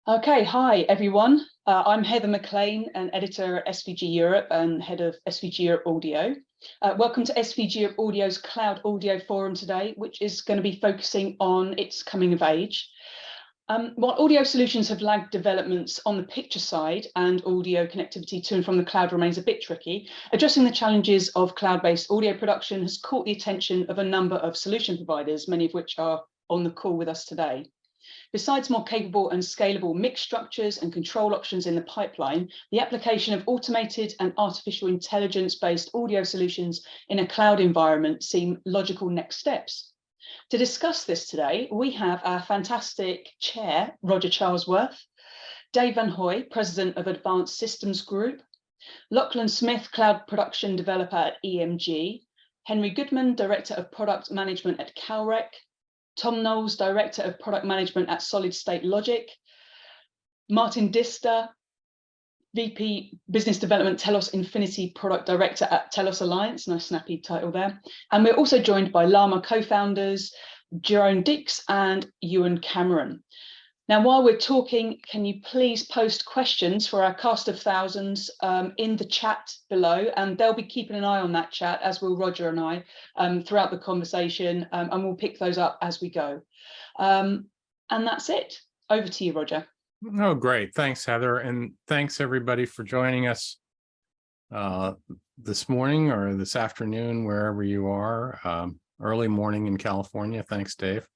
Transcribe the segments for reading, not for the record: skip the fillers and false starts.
Okay, hi everyone. I'm Heather McLean, an editor at SVG Europe and head of SVG Europe Audio. Welcome to SVG Europe Audio's Cloud Audio Forum today, which is going to be focusing on its coming of age. While audio solutions have lagged developments on the picture side and audio connectivity to and from the cloud remains a bit tricky, addressing the challenges of cloud-based audio production has caught the attention of a number of solution providers, many of which are on the call with us today. Besides more capable and scalable mix structures and control options in the pipeline, the application of automated and artificial intelligence-based audio solutions in a cloud environment seem logical next steps. To discuss this today, we have our fantastic chair, Roger Charlesworth, Dave Van Hoy, President of Advanced Systems Group, Lachlan Smith, Cloud Production Developer at EMG, Henry Goodman, Director of Product Management at Calrec, Tom Knowles, Director of Product Management at Solid State Logic, Martin Dister, VP Business Development, Telos Infinity Product Director at Telos Alliance, nice snappy title there. And we're also joined by Llama co-founders, Jerome Dix and Ewan Cameron. Now, while we're talking, can you please post questions for our cast of thousands in the chat below, and they'll be keeping an eye on that chat, as will Roger and I, throughout the conversation, and we'll pick those up as we go. And that's it. Over to you, Roger. Oh, great. Thanks, Heather. And thanks, everybody, for joining us this morning or this afternoon, wherever you are, early morning in California. Thanks, Dave.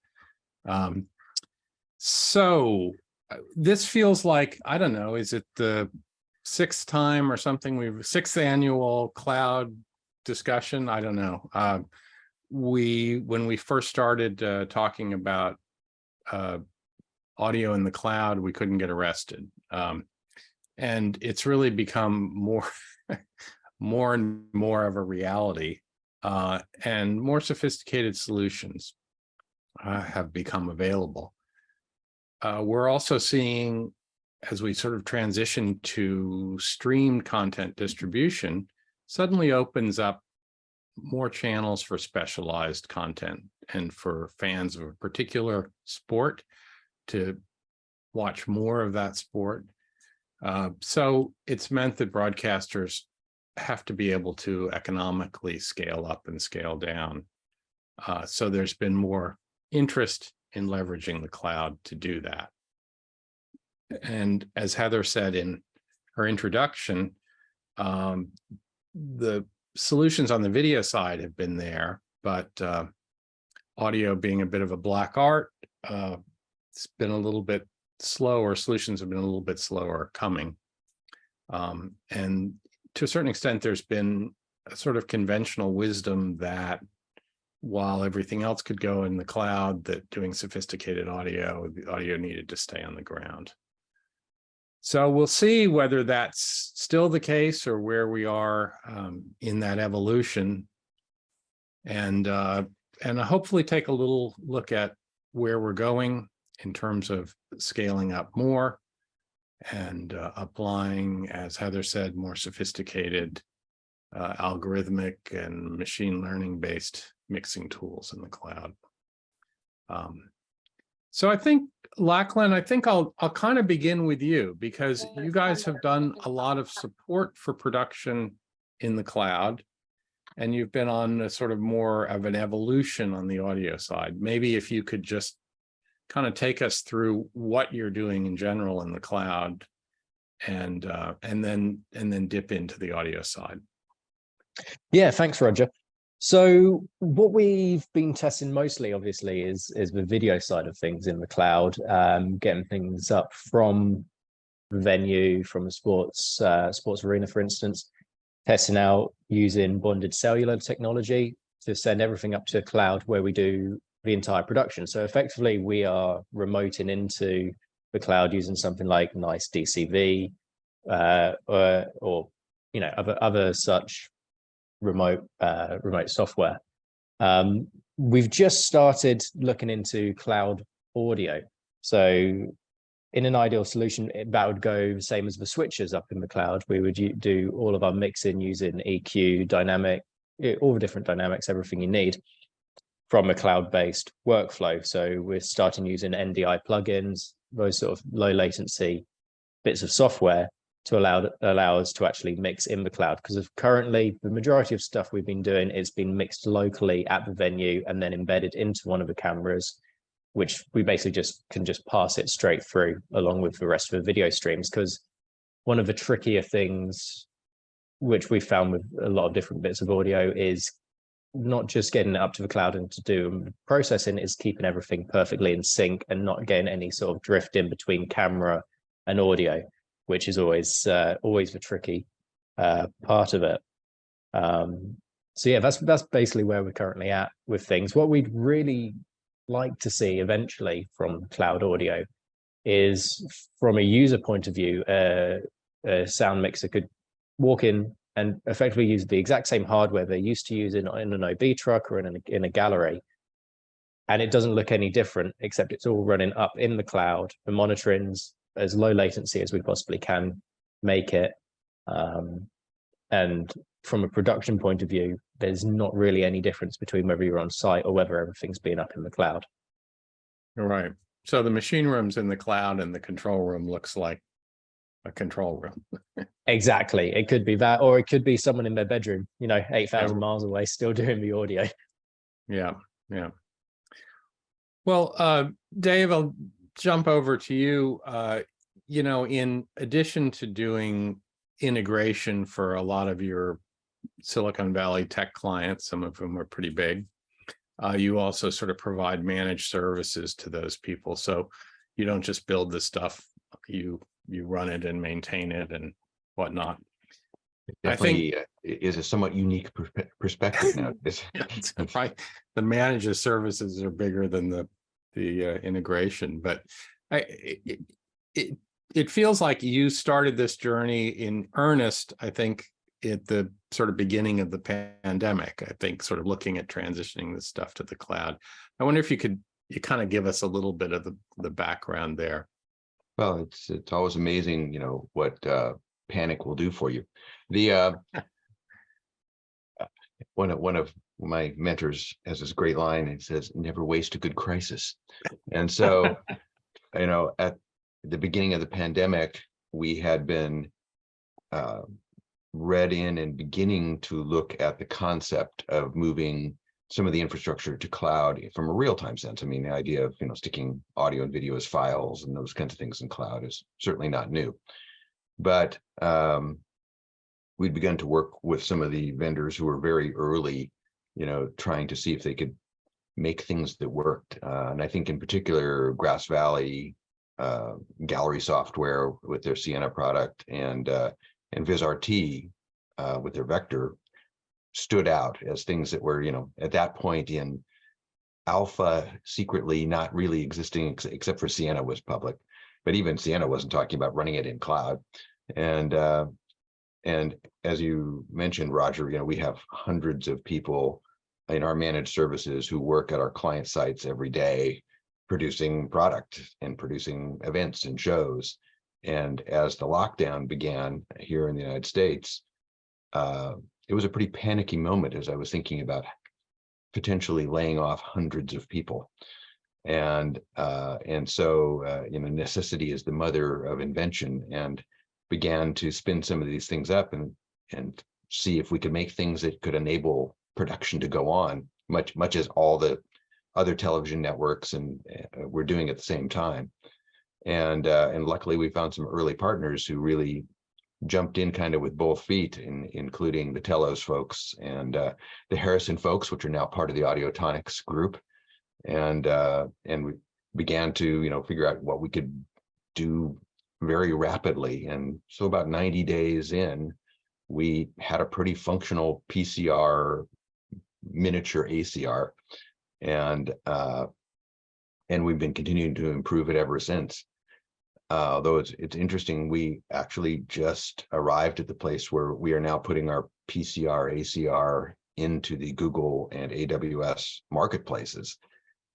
So this feels like, I don't know, is it the sixth time or something? Sixth annual cloud discussion? I don't know. When we first started talking about audio in the cloud, we couldn't get arrested. And it's really become more and more of a reality, and more sophisticated solutions have become available. We're also seeing, as we sort of transition to streamed content distribution, suddenly opens up more channels for specialized content and for fans of a particular sport to watch more of that sport. So it's meant that broadcasters have to be able to economically scale up and scale down. So there's been more interest in leveraging the cloud to do that. And as Heather said in her introduction, the solutions on the video side have been there, but audio being a bit of a black art, it's been a little bit slower. Solutions have been a little bit slower coming. And to a certain extent, there's been a sort of conventional wisdom that while everything else could go in the cloud, that doing sophisticated audio, the audio needed to stay on the ground. So we'll see whether that's still the case or where we are in that evolution, and hopefully take a little look at where we're going in terms of scaling up more and applying, as Heather said, more sophisticated algorithmic and machine learning based mixing tools in the cloud. So I think, Lachlan, I'll kind of begin with you, because you guys have done a lot of support for production in the cloud, and you've been on a sort of more of an evolution on the audio side. Maybe if you could just kind of take us through what you're doing in general in the cloud, and then dip into the audio side. Yeah, thanks, Roger. So what we've been testing mostly, obviously, is the video side of things in the cloud, getting things up from the venue, from a sports arena, for instance, testing out using bonded cellular technology to send everything up to the cloud where we do the entire production. So effectively, we are remoting into the cloud using something like nice DCV or other such remote software. We've just started looking into cloud audio. So in an ideal solution, that would go the same as the switches up in the cloud. We would do all of our mixing using EQ, dynamic, all the different dynamics, everything you need from a cloud-based workflow. So we're starting using NDI plugins, those sort of low latency bits of software to allow us to actually mix in the cloud. Because currently the majority of stuff we've been doing is been mixed locally at the venue and then embedded into one of the cameras, which we basically can just pass it straight through along with the rest of the video streams. Because one of the trickier things which we found with a lot of different bits of audio is not just getting it up to the cloud and to do processing, is keeping everything perfectly in sync and not getting any sort of drift in between camera and audio, which is always the tricky part of it. So yeah, that's basically where we're currently at with things. What we'd really like to see eventually from cloud audio is, from a user point of view, a sound mixer could walk in and effectively use the exact same hardware they're used to using in an OB truck or in a gallery, and it doesn't look any different, except it's all running up in the cloud. The monitoring's as low latency as we possibly can make it, and from a production point of view, there's not really any difference between whether you're on site or whether everything's being up in the cloud. All right. So the machine room's in the cloud and the control room looks like a control room. Exactly. It could be that, or it could be someone in their bedroom, 8,000 miles away, still doing the audio. Yeah. Yeah. Well, Dave, I'll jump over to you. In addition to doing integration for a lot of your Silicon Valley tech clients, some of whom are pretty big, you also sort of provide managed services to those people. So you don't just build the stuff, you run it and maintain it and whatnot. Definitely is a somewhat unique perspective now. Right. The managed services are bigger than the integration, but it feels like you started this journey in earnest, I think, at the sort of beginning of the pandemic, I think, sort of looking at transitioning this stuff to the cloud. I wonder if you kind of give us a little bit of the background there. Well, it's always amazing, what panic will do for you. The one of my mentors has this great line. It says, "Never waste a good crisis." And so, at the beginning of the pandemic, we had been read in and beginning to look at the concept of moving some of the infrastructure to cloud from a real-time sense. I mean, the idea of sticking audio and video as files and those kinds of things in cloud is certainly not new. But we'd begun to work with some of the vendors who were very early, trying to see if they could make things that worked. And I think in particular, Grass Valley, Gallery Software with their Sienna product, and VizRT with their Vector stood out as things that were, at that point in alpha, secretly not really existing, except for Sienna was public. But even Sienna wasn't talking about running it in cloud. And as you mentioned, Roger, we have hundreds of people in our managed services who work at our client sites every day, producing product and producing events and shows. And as the lockdown began here in the United States, it was a pretty panicky moment as I was thinking about potentially laying off hundreds of people. And so necessity is the mother of invention, and began to spin some of these things up and see if we could make things that could enable production to go on, much as all the other television networks and were doing at the same time. And luckily we found some early partners who really jumped in kind of with both feet, including the Telos folks and the Harrison folks, which are now part of the Audiotonics group. And we began to figure out what we could do very rapidly. And so about 90 days in, we had a pretty functional PCR miniature ACR, and we've been continuing to improve it ever since. Though it's interesting, we actually just arrived at the place where we are now putting our PCR ACR into the Google and AWS marketplaces.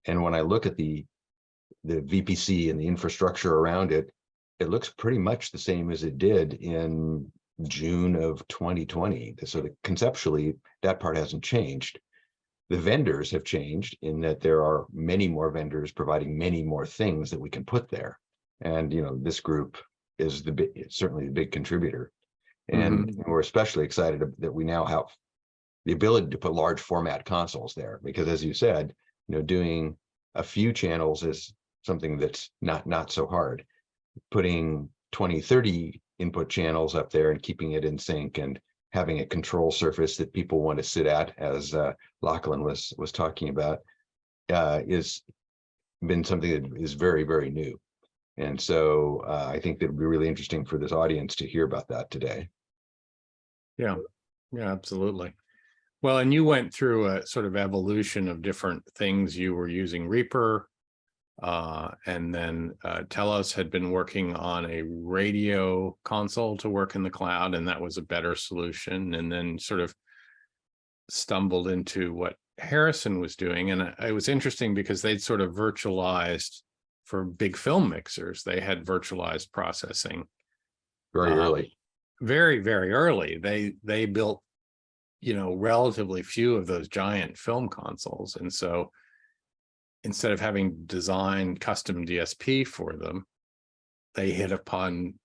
And when I look at the VPC and the infrastructure around it, it looks pretty much the same as it did in June of 2020. So conceptually, that part hasn't changed. The vendors have changed in that there are many more vendors providing many more things that we can put there. And, this group is certainly the big contributor. And we're especially excited that we now have the ability to put large format consoles there, because as you said, doing a few channels is something that's not so hard. Putting 20, 30 input channels up there and keeping it in sync and having a control surface that people want to sit at, as Lachlan was talking about, is been something that is very, very new. And so I think that it'd be really interesting for this audience to hear about that today. Yeah, absolutely. Well, and you went through a sort of evolution of different things. You were using Reaper, and then Telos had been working on a radio console to work in the cloud, and that was a better solution, and then sort of stumbled into what Harrison was doing. And it was interesting because they'd sort of virtualized for big film mixers. They had virtualized processing Very early. Very, very early. They built, relatively few of those giant film consoles. And so instead of having designed custom DSP for them, they hit upon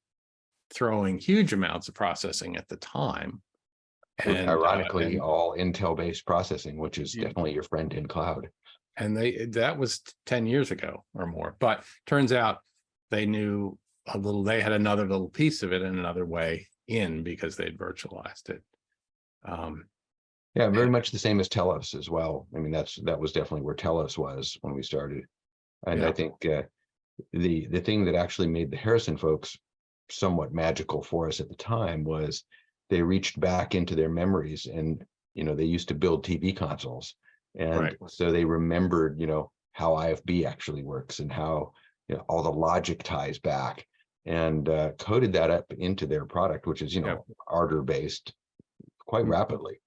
throwing huge amounts of processing at the time. And ironically, all Intel-based processing, which is definitely your friend in cloud. And that was 10 years ago or more. But turns out they knew they had another little piece of it and another way in, because they'd virtualized it. Yeah, very much the same as Telos as well. I mean, that was definitely where Telos was when we started. And I think the thing that actually made the Harrison folks somewhat magical for us at the time was they reached back into their memories, and they used to build TV consoles, and so they remembered how IFB actually works and how all the logic ties back, and coded that up into their product, which is Ardor based quite rapidly.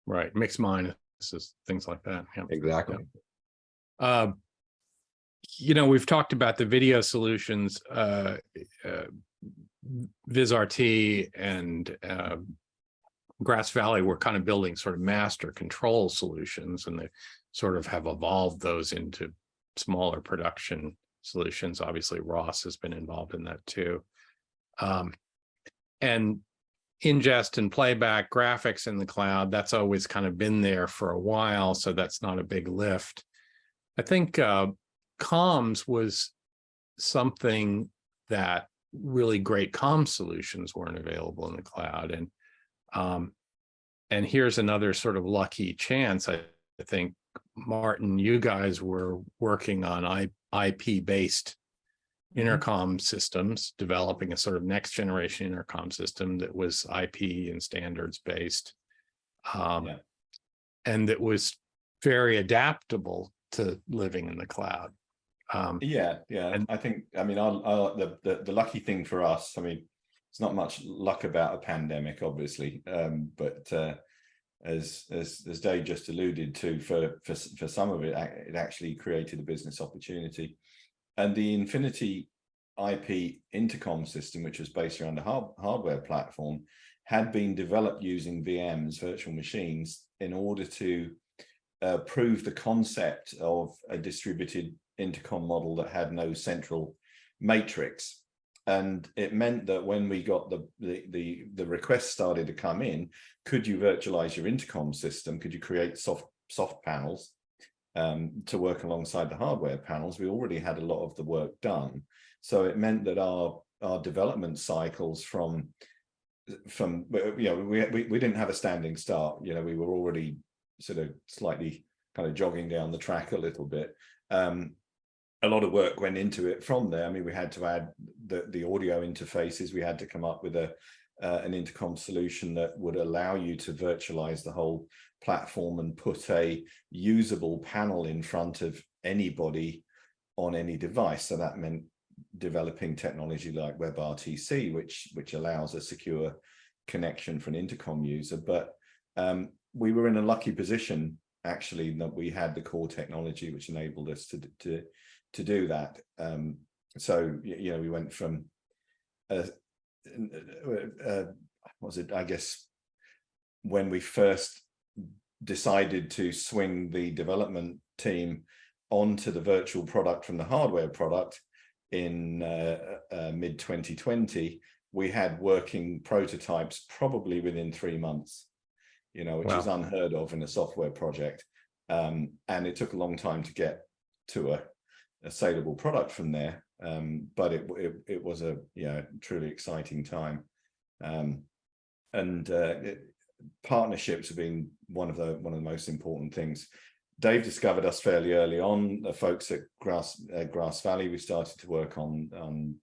Right, mixed minuses, things like that. Yeah. Exactly. We've talked about the video solutions. VizRT and Grass Valley were kind of building sort of master control solutions, and they sort of have evolved those into smaller production solutions. Obviously, Ross has been involved in that too. And ingest and playback graphics in the cloud, that's always kind of been there for a while, so that's not a big lift. I think comms was something that really great comms solutions weren't available in the cloud. And here's another sort of lucky chance. I think, Martin, you guys were working on IP-based intercom systems, developing a sort of next generation intercom system that was IP and standards based, and that was very adaptable to living in the cloud. And I think, the lucky thing for us, it's not much luck about a pandemic, obviously, but as Dave just alluded to, for some of it, it actually created a business opportunity. And the Infinity IP intercom system, which was based around a hardware platform, had been developed using VMs, virtual machines, in order to prove the concept of a distributed intercom model that had no central matrix. And it meant that when we got the requests started to come in, could you virtualize your intercom system? Could you create soft panels to work alongside the hardware panels? We already had a lot of the work done. So it meant that our development cycles we didn't have a standing start. We were already sort of slightly kind of jogging down the track a little bit. A lot of work went into it from there. We had to add the audio interfaces. We had to come up with an intercom solution that would allow you to virtualize the whole platform and put a usable panel in front of anybody on any device. So that meant developing technology like WebRTC, which allows a secure connection for an intercom user. But we were in a lucky position, actually, that we had the core technology which enabled us to do that. So we went from when we first decided to swing the development team onto the virtual product from the hardware product, in mid 2020, we had working prototypes probably within 3 months, you know, which is unheard of in a software project. And it took a long time to get to a saleable product from there. But it was a truly exciting time. Partnerships have been one of the most important things. Dave discovered us fairly early on. The folks at Grass Valley, we started to work on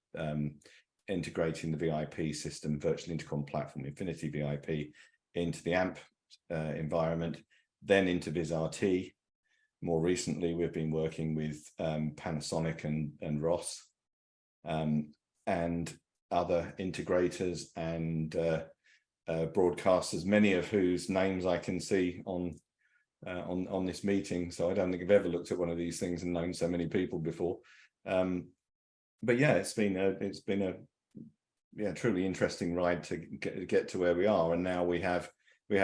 integrating the VIP system, virtual intercom platform, Infinity VIP, into the AMP environment, then into VisRT. More recently, we've been working with Panasonic and Ross, and other integrators and broadcasters, many of whose names I can see on this meeting. So I don't think I've ever looked at one of these things and known so many people before. But yeah, it's been a truly interesting ride to get to where we are. And now we have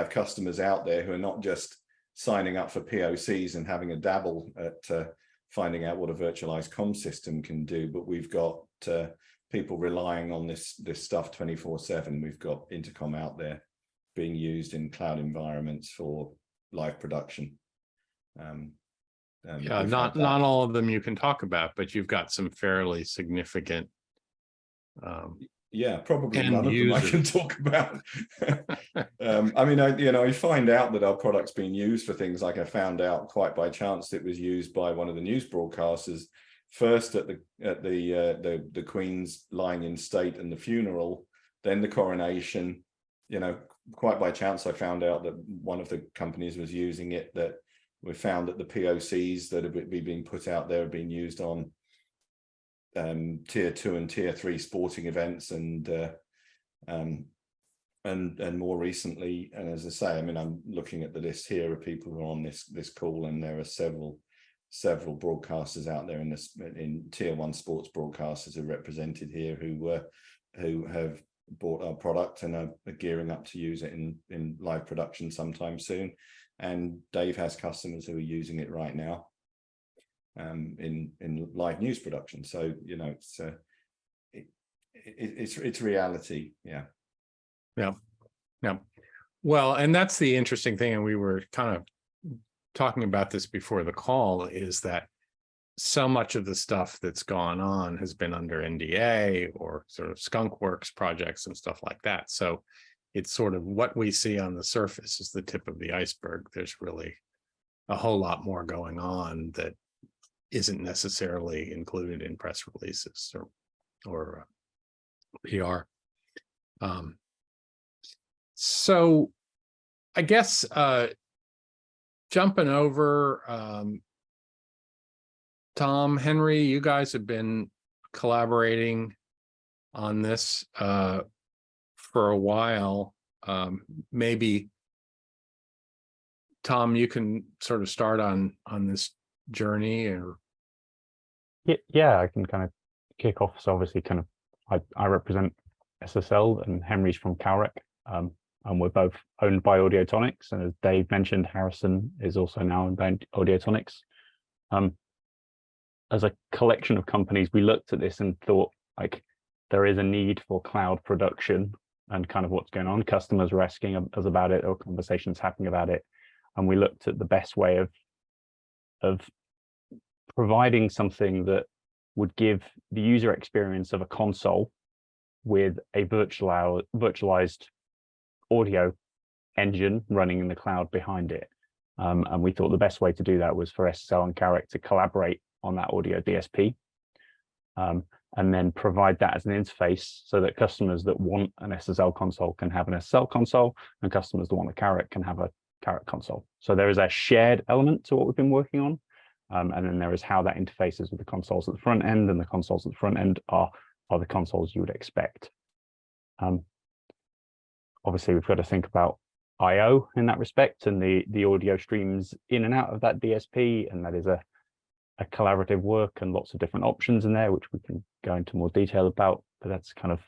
customers out there who are not just signing up for POCs and having a dabble at finding out what a virtualized comm system can do, but we've got people relying on this stuff 24/7. We've got intercom out there being used in cloud environments for live production. Not all of them you can talk about, but you've got some fairly significant probably none of them I can talk about. I mean, I find out that our product's being used for things like I found out quite by chance that it was used by one of the news broadcasters first at the Queen's lying in state and the funeral, then the coronation. Quite by chance I found out that one of the companies was using it, that we found that the POCs that have been being put out there have been used on tier 2 and tier 3 sporting events, and more recently, and as I say, I mean, I'm looking at the list here of people who are on this call, and there are several broadcasters out there in tier 1 sports broadcasters are represented here who have bought our product and are gearing up to use it in live production sometime soon. And Dave has customers who are using it right now in live news production. So it's reality. Yeah. Well, and that's the interesting thing, and we were kind of talking about this before the call, is that so much of the stuff that's gone on has been under NDA or sort of skunkworks projects and stuff like that. So it's sort of what we see on the surface is the tip of the iceberg. There's really a whole lot more going on that isn't necessarily included in press releases or PR. So I guess jumping over, Tom, Henry, you guys have been collaborating on this for a while. Maybe Tom, you can sort of start on this journey, or yeah, I can kind of kick off. So obviously, kind of, I represent SSL, and Henry's from Calrec, and we're both owned by Audiotonics. And as Dave mentioned, Harrison is also now owned by Audiotonics. As a collection of companies, we looked at this and thought, like, there is a need for cloud production and kind of what's going on. Customers were asking us about it, or conversations happening about it, and we looked at the best way of providing something that would give the user experience of a console with a virtualized audio engine running in the cloud behind it. And we thought the best way to do that was for SSL and Calrec to collaborate on that audio DSP, and then provide that as an interface so that customers that want an SSL console can have an SSL console, and customers that want a Calrec can have a Calrec console. So there is a shared element to what we've been working on. And then there is how that interfaces with the consoles at the front end, and the consoles at the front end are the consoles you would expect. Obviously, we've got to think about I/O in that respect, and the audio streams in and out of that DSP, and that is a collaborative work and lots of different options in there, which we can go into more detail about, but that's kind of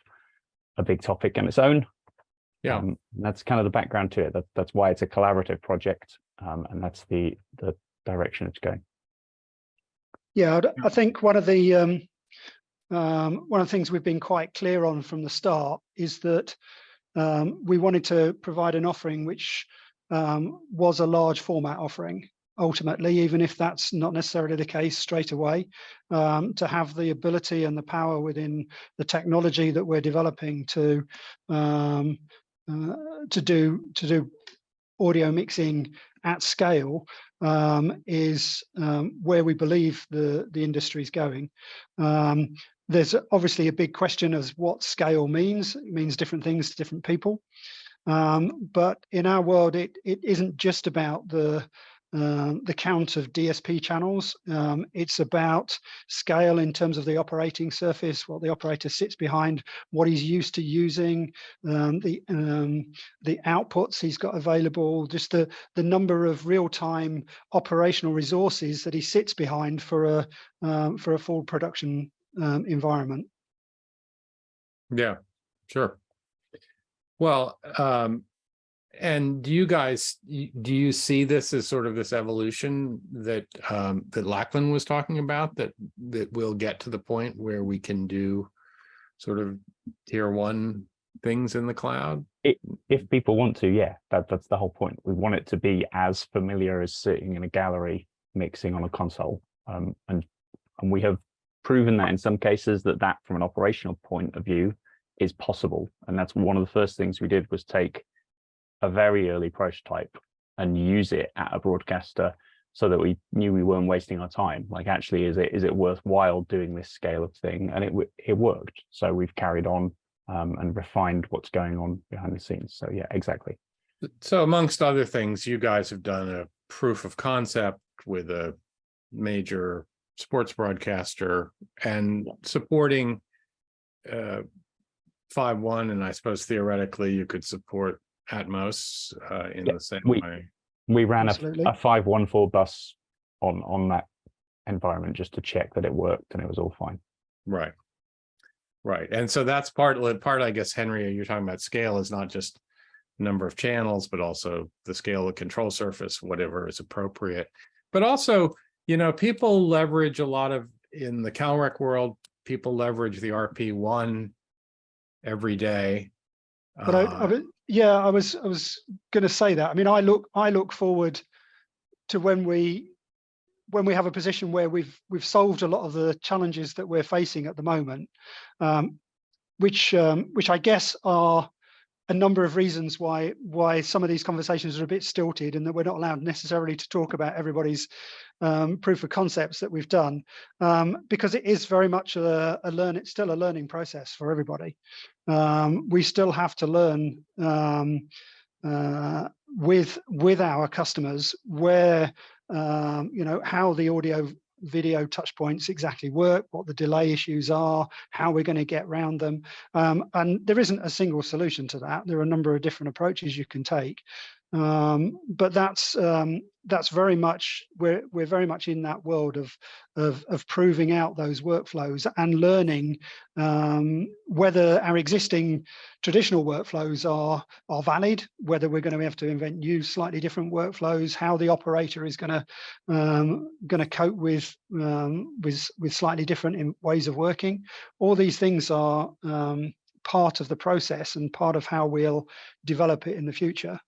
a big topic on its own. Yeah, that's kind of the background to it. That's why it's a collaborative project, and that's the direction it's going. Yeah, I think one of the one of the things we've been quite clear on from the start is that we wanted to provide an offering which was a large format offering. Ultimately, even if that's not necessarily the case straight away, to have the ability and the power within the technology that we're developing to do audio mixing at scale is where we believe the industry is going. There's obviously a big question as what scale means. It means different things to different people. But in our world, it isn't just about the count of DSP channels. It's about scale in terms of the operating surface, what the operator sits behind, what he's used to using, the outputs he's got available, just the number of real-time operational resources that he sits behind for a full production environment. Yeah, sure. Well, and do you see this as sort of this evolution that that Lachlan was talking about, that we'll get to the point where we can do sort of tier one things in the cloud? If people want to, yeah, that's the whole point. We want it to be as familiar as sitting in a gallery mixing on a console, and we have proven that in some cases that from an operational point of view is possible. And that's one of the first things we did, was take a very early prototype and use it at a broadcaster so that we knew we weren't wasting our time. Like, actually, is it worthwhile doing this scale of thing? And it worked. So we've carried on and refined what's going on behind the scenes. So yeah, exactly. So amongst other things, you guys have done a proof of concept with a major sports broadcaster and supporting 5.1, and I suppose theoretically you could support Atmos in the same way. We ran a Absolutely. 514 bus on that environment just to check that it worked, and it was all fine. Right. And so that's part, I guess, Henry, you're talking about scale is not just number of channels, but also the scale of control surface, whatever is appropriate. But also, people leverage a lot of, in the CalRec world, people leverage the RP1 every day. But I was going to say that. I mean, I look forward to when we have a position where we've solved a lot of the challenges that we're facing at the moment, which I guess are a number of reasons why some of these conversations are a bit stilted, and that we're not allowed necessarily to talk about everybody's proof of concepts that we've done, because it is very much it's still a learning process for everybody. We still have to learn with our customers where how the audio video touch points exactly work, what the delay issues are, how we're going to get around them, and there isn't a single solution to that. There are a number of different approaches you can take, but that's very much, we're very much in that world of proving out those workflows and learning whether our existing traditional workflows are valid, whether we're going to have to invent new, slightly different workflows, how the operator is going to cope with slightly different ways of working. All these things are part of the process and part of how we'll develop it in the future.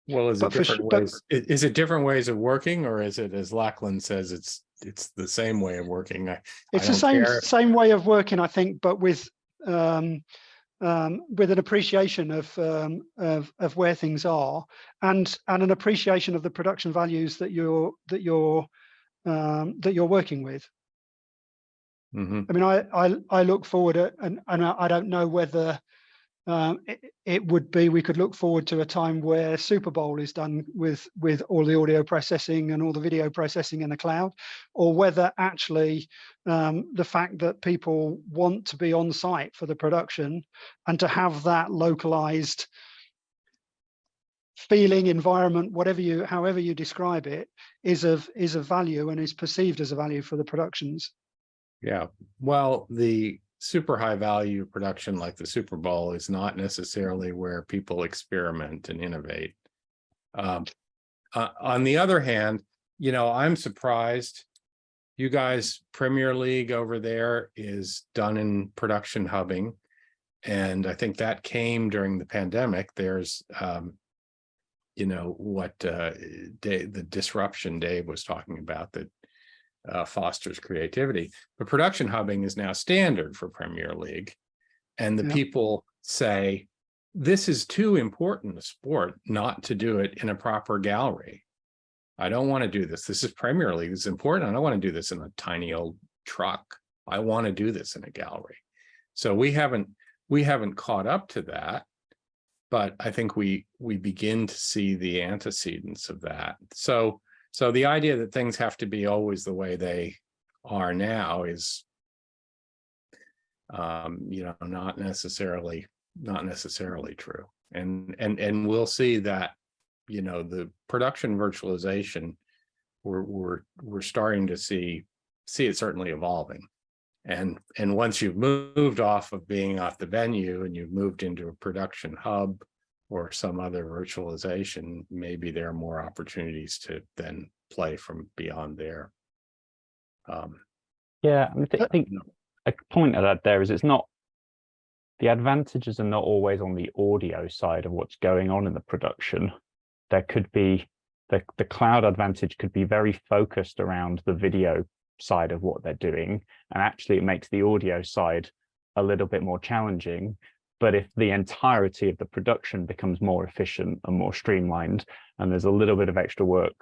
Well, is it different ways of working, or is it, as Lachlan says, it's the same way of working? It's the same way of working, I think, but with an appreciation of where things are, and an appreciation of the production values that you're working with. Mm-hmm. I mean, I look forward at, and I don't know whether it would be, we could look forward to a time where Super Bowl is done with all the audio processing and all the video processing in the cloud, or whether actually the fact that people want to be on site for the production and to have that localized feeling, environment, however you describe it, is of value and is perceived as a value for the productions. Yeah, well, the super high value production like the Super Bowl is not necessarily where people experiment and innovate. On the other hand, I'm surprised you guys, Premier League over there is done in production hubbing. And I think that came during the pandemic. There's, you know, what the disruption Dave was talking about that fosters creativity. But production hubbing is now standard for Premier League. And the people say, this is too important a sport not to do it in a proper gallery. I don't want to do this. This is Premier League. It's important. I don't want to do this in a tiny old truck. I want to do this in a gallery. So we haven't caught up to that, but I think we begin to see the antecedents of that. So the idea that things have to be always the way they are now is, you know, not necessarily true. And we'll see that, you know, the production virtualization, we're starting to see it certainly evolving. And once you've moved off of being off the venue and you've moved into a production hub or some other virtualization, maybe there are more opportunities to then play from beyond there. Yeah, I think a point of that there is it's not, the advantages are not always on the audio side of what's going on in the production. There could be, the cloud advantage could be very focused around the video side of what they're doing, and actually it makes the audio side a little bit more challenging. But if the entirety of the production becomes more efficient and more streamlined, and there's a little bit of extra work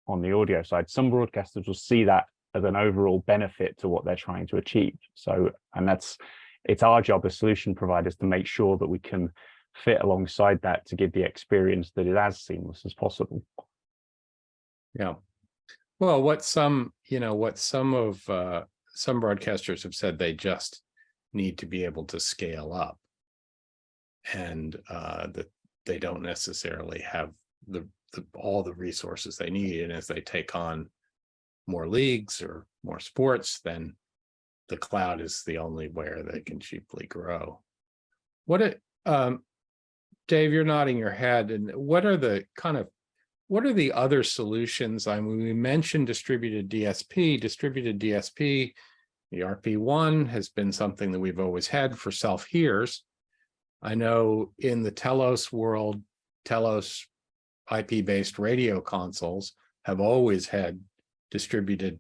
on the audio side, some broadcasters will see that as an overall benefit to what they're trying to achieve. So, and it's our job as solution providers to make sure that we can fit alongside that to give the experience that is as seamless as possible. Yeah. Well, what some broadcasters have said, they just need to be able to scale up, and that they don't necessarily have all the resources they need. And as they take on more leagues or more sports, then the cloud is the only where they can cheaply grow. Dave, you're nodding your head, and what are the other solutions? I mean, we mentioned distributed DSP. The RP1 has been something that we've always had for self-hears. I know in the Telos world, Telos IP-based radio consoles have always had distributed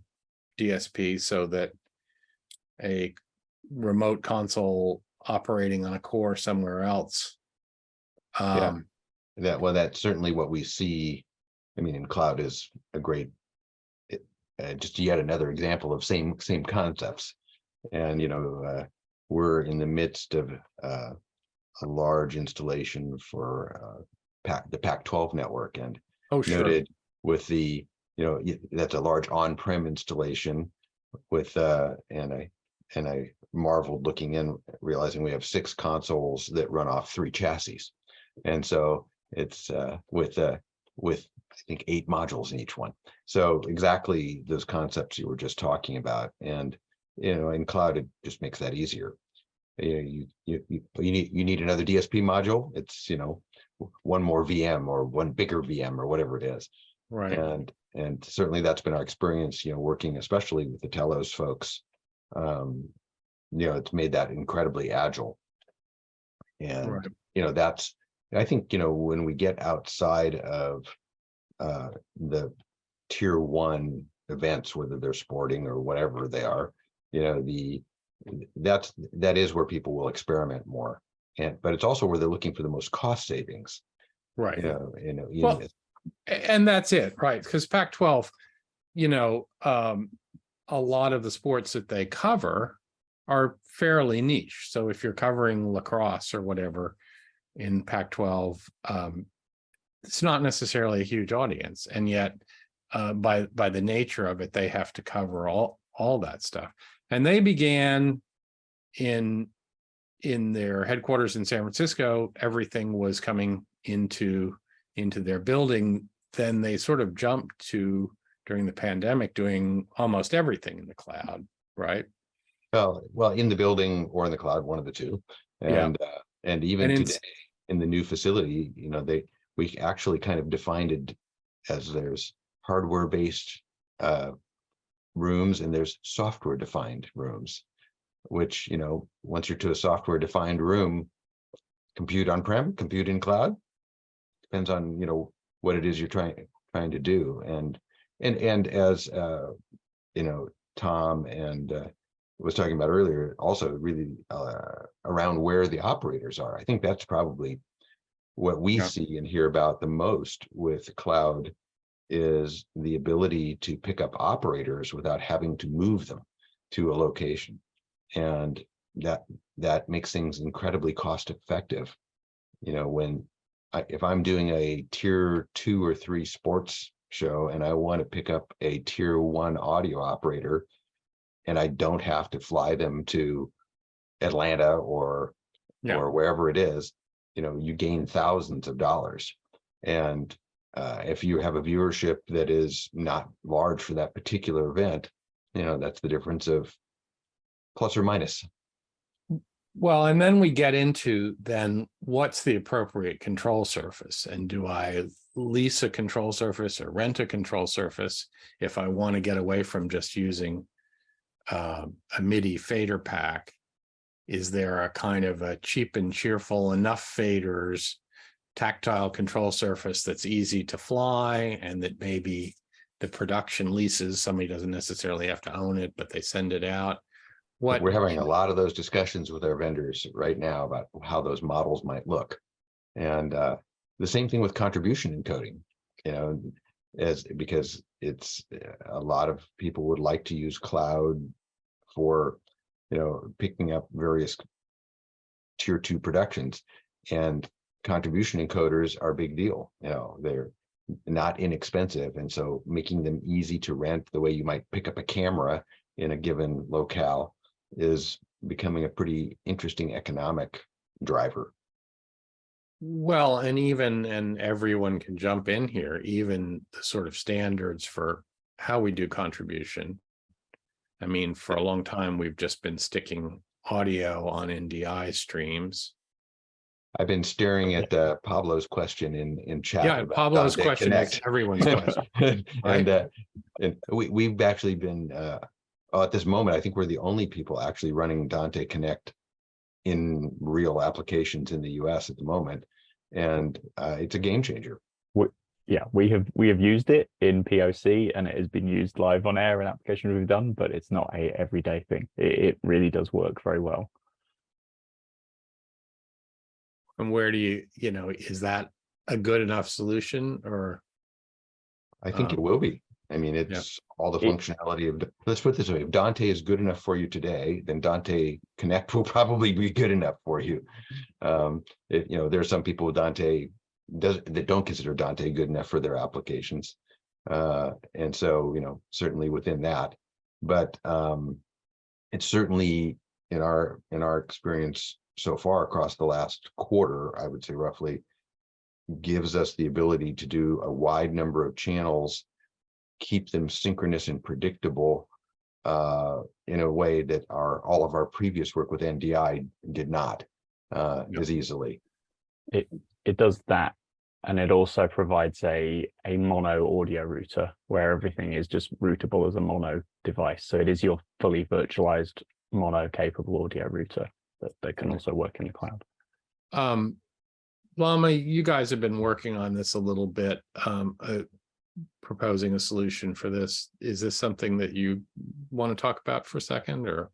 DSP, so that a remote console operating on a core somewhere else. That's certainly what we see. I mean, in cloud is a great, just yet another example of same concepts. And you know, we're in the midst of a large installation for the Pac-12 network, and noted with the, you know, that's a large on-prem installation with and I marveled looking in, realizing we have 6 consoles that run off 3 chassis. And so it's with I think 8 modules in each one. So exactly those concepts you were just talking about. And you know, in cloud, it just makes that easier. You need another DSP module. It's, you know, one more VM or one bigger VM or whatever it is. Right. And certainly that's been our experience, you know, working especially with the Telos folks. You know, it's made that incredibly agile. And you know, that's, I think, you know, when we get outside of the tier 1 events, whether they're sporting or whatever they are, you know, that is where people will experiment more. But it's also where they're looking for the most cost savings. Right. Well, and that's it, right? Because Pac-12, you know, a lot of the sports that they cover are fairly niche. So if you're covering lacrosse or whatever in Pac-12, it's not necessarily a huge audience, and yet by the nature of it, they have to cover all that stuff. And they began in their headquarters in San Francisco. Everything was coming into their building. Then they sort of jumped to, during the pandemic, doing almost everything in the cloud, right? Well, in the building or in the cloud, one of the two. And even today in the new facility, you know, we actually kind of defined it as there's hardware-based rooms and there's software defined rooms, which, you know, once you're to a software defined room, compute on-prem, compute in cloud, depends on, you know, what it is you're trying to do. And as you know, Tom and was talking about earlier, also really around where the operators are. I think that's probably what we see and hear about the most with cloud, is the ability to pick up operators without having to move them to a location. And that makes things incredibly cost effective. You know, when if I'm doing a tier 2 or 3 sports show and I want to pick up a tier 1 audio operator, and I don't have to fly them to Atlanta or wherever it is, you know, you gain thousands of dollars. And if you have a viewership that is not large for that particular event, you know, that's the difference of plus or minus. Well, and then we get into then what's the appropriate control surface, and do I lease a control surface or rent a control surface if I want to get away from just using a MIDI fader pack? Is there a kind of a cheap and cheerful enough faders tactile control surface that's easy to fly, and that maybe the production leases, somebody doesn't necessarily have to own it, but they send it out? We're having a lot of those discussions with our vendors right now about how those models might look. And the same thing with contribution encoding, you know, because it's a lot of people would like to use cloud for, you know, picking up various tier 2 productions, and contribution encoders are a big deal. You know, they're not inexpensive, and so making them easy to rent the way you might pick up a camera in a given locale is becoming a pretty interesting economic driver. Well, and everyone can jump in here, even the sort of standards for how we do contribution. I mean, for a long time, we've just been sticking audio on NDI streams. I've been staring at Pablo's question in chat. Yeah, Pablo's question Connect. Is everyone's question. Right? And we've actually been, at this moment, I think we're the only people actually running Dante Connect in real applications in the US at the moment. And it's a game changer. We have used it in POC, and it has been used live on air in applications we've done, but it's not a everyday thing. It really does work very well. And where do you know, is that a good enough solution? Or I think it will be. I mean, it's all the functionality of, let's put it this way, if Dante is good enough for you today, then Dante Connect will probably be good enough for you. You know, there are some people with Dante that don't consider Dante good enough for their applications. And so, you know, certainly within that, but it's certainly in our experience so far across the last quarter, I would say roughly, gives us the ability to do a wide number of channels, keep them synchronous and predictable in a way that all of our previous work with NDI did not as easily. It does that, and it also provides a mono audio router where everything is just routable as a mono device. So it is your fully virtualized mono capable audio router that can also work in the cloud. Lama, you guys have been working on this a little bit, proposing a solution for this. Is this something that you want to talk about for a second, or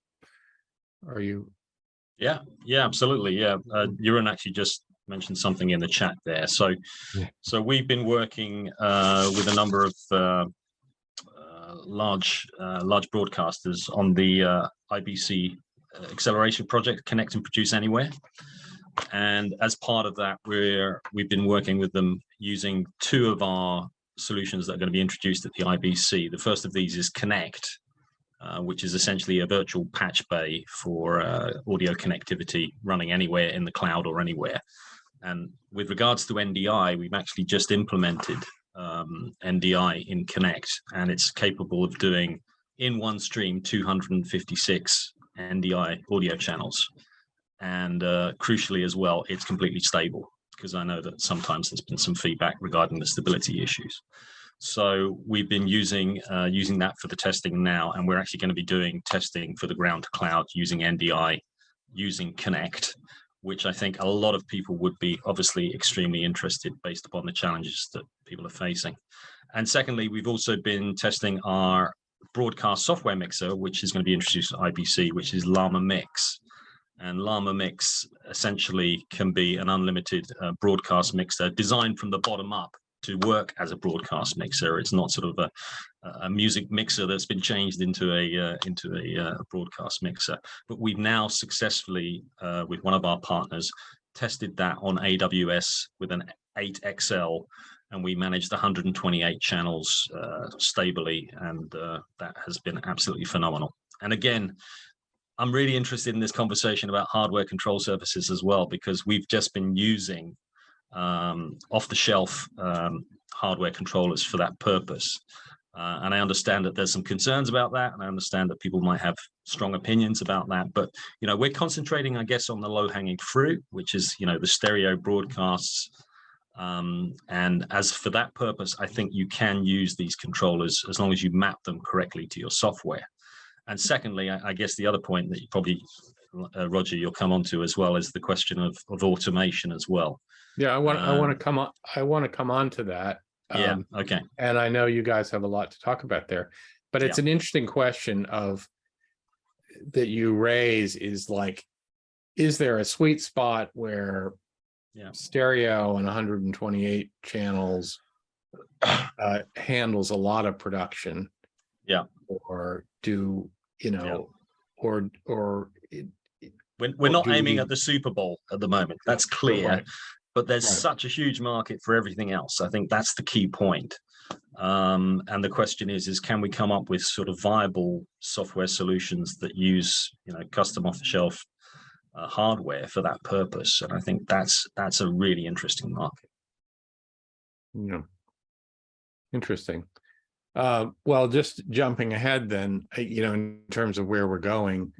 are you? Yeah, absolutely. Yeah, Jeroen actually just mentioned something in the chat there. So we've been working with a number of large broadcasters on the IBC acceleration project, Connect and Produce Anywhere. And as part of that, we've been working with them using 2 of our solutions that are going to be introduced at the IBC. The first of these is Connect, which is essentially a virtual patch bay for audio connectivity running anywhere in the cloud or anywhere. And with regards to NDI, we've actually just implemented NDI in Connect, and it's capable of doing in one stream 256 NDI audio channels. And crucially as well, it's completely stable, because I know that sometimes there's been some feedback regarding the stability issues. So we've been using that for the testing now, and we're actually going to be doing testing for the ground to cloud using NDI, using Connect, which I think a lot of people would be obviously extremely interested based upon the challenges that people are facing. And secondly, we've also been testing our broadcast software mixer, which is going to be introduced at IBC, which is Llama Mix. And Llama Mix essentially can be an unlimited broadcast mixer designed from the bottom up to work as a broadcast mixer. It's not sort of a music mixer that's been changed into a broadcast mixer. But we've now successfully, with one of our partners, tested that on AWS with an 8XL, and we managed 128 channels stably, and that has been absolutely phenomenal. And again, I'm really interested in this conversation about hardware control surfaces as well, because we've just been using off-the-shelf hardware controllers for that purpose. And I understand that there's some concerns about that, and I understand that people might have strong opinions about that. But, you know, we're concentrating, I guess, on the low-hanging fruit, which is, you know, the stereo broadcasts. And as for that purpose, I think you can use these controllers as long as you map them correctly to your software. And secondly, I guess the other point that you probably, Roger, you'll come on to as well is the question of automation as well. Yeah, I want to come on to that. Yeah. Okay. And I know you guys have a lot to talk about there, but it's an interesting question that you raise is like, is there a sweet spot where stereo and 128 channels handles a lot of production? Yeah. Or do, you know, or we're not aiming at the Super Bowl at the moment. That's clear. Right. But there's such a huge market for everything else. I think that's the key point. And the question is can we come up with sort of viable software solutions that use, you know, custom off-the-shelf hardware for that purpose? And I think that's a really interesting market. Yeah. Interesting. Well, just jumping ahead then, you know, in terms of where we're going,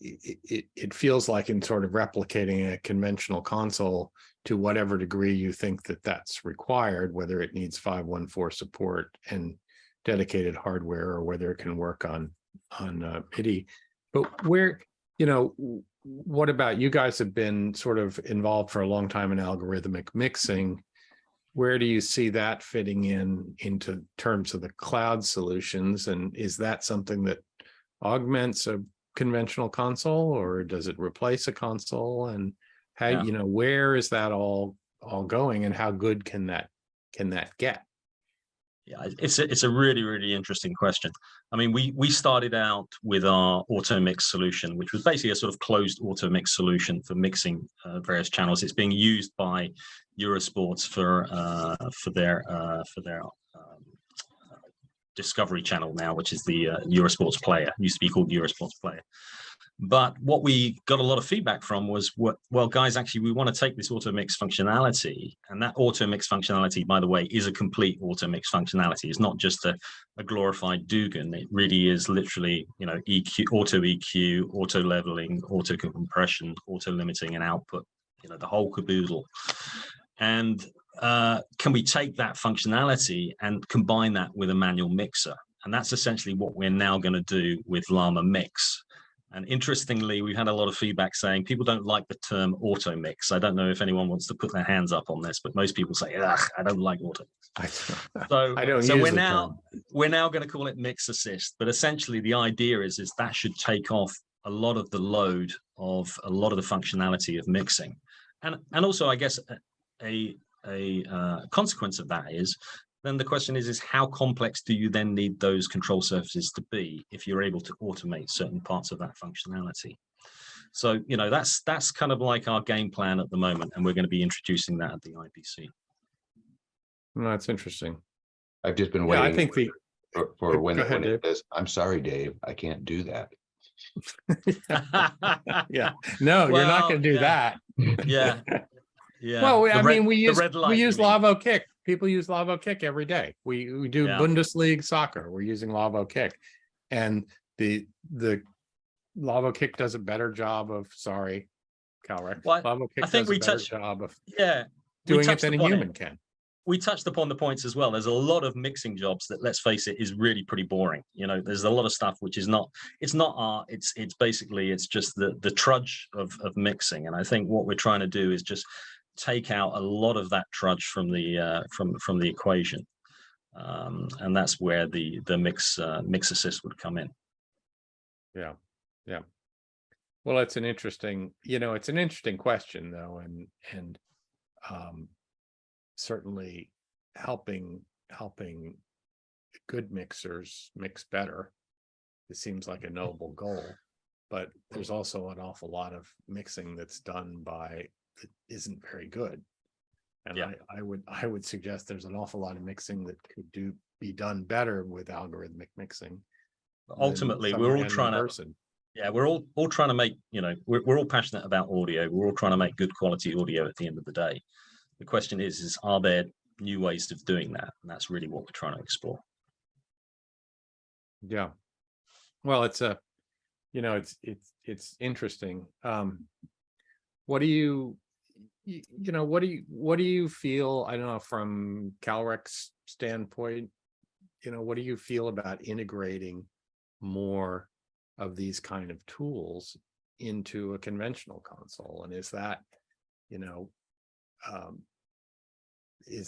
it feels like in sort of replicating a conventional console to whatever degree you think that that's required, whether it needs 514 support and dedicated hardware, or whether it can work on MIDI. But where, you know, what about you guys have been sort of involved for a long time in algorithmic mixing? Where do you see that fitting into terms of the cloud solutions? And is that something that augments a conventional console, or does it replace a console? And how, you know, where is that all going, and how good can that get? Yeah, it's a really, really interesting question. I mean, we started out with our auto mix solution, which was basically a sort of closed auto mix solution for mixing various channels. It's being used by Eurosports for their Discovery channel now, which is the Eurosports Player. It used to be called Eurosports Player. But what we got a lot of feedback from was, well, guys, actually, we want to take this auto mix functionality, and that auto mix functionality, by the way, is a complete auto mix functionality. It's not just a glorified Dugan. It really is literally, you know, EQ, auto leveling, auto compression, auto limiting, and output. You know, the whole caboodle. And can we take that functionality and combine that with a manual mixer? And that's essentially what we're now going to do with Llama Mix. And interestingly, we've had a lot of feedback saying people don't like the term auto mix. I don't know if anyone wants to put their hands up on this, but most people say, ugh, I don't like auto mix. So we're now going to call it mix assist. But essentially the idea is that should take off a lot of the load of a lot of the functionality of mixing. And also, I guess, a consequence of that is, then the question is how complex do you then need those control surfaces to be if you're able to automate certain parts of that functionality? So, you know, that's kind of like our game plan at the moment, and we're going to be introducing that at the IBC. No, that's interesting. I've just been waiting. I think for when it says, "I'm sorry, Dave, I can't do that." Yeah, no, well, you're not going to do that. Yeah. Yeah. Well, I mean, we use Lavo Kick. People use Lavo Kick every day. We do Bundesliga soccer. We're using Lavo Kick, and the Lavo Kick does a better job of Calrex. Well, Lavo Kick I think does a better job of doing it than a human can. we touched upon the points as well. There's a lot of mixing jobs that, let's face it, is really pretty boring. You know, there's a lot of stuff which is not, it's not art. It's basically, it's just the trudge of mixing. And I think what we're trying to do is just take out a lot of that trudge from the from the equation, and that's where the mix assist would come in. Yeah, yeah. Well, it's an interesting, it's an interesting question though, and certainly helping good mixers mix better. It seems like a noble goal, but there's also an awful lot of mixing that's done by that isn't very good. And yeah. I would suggest there's an awful lot of mixing that could be done better with algorithmic mixing. Ultimately, we're all trying to. Yeah, we're all trying to make, we're all passionate about audio. We're all trying to make good quality audio at the end of the day. The question is are there new ways of doing that? And that's really what we're trying to explore. Yeah. Well, it's it's interesting. What do you feel, I don't know, from CalRec's standpoint, what do you feel about integrating more of these kind of tools into a conventional console? And is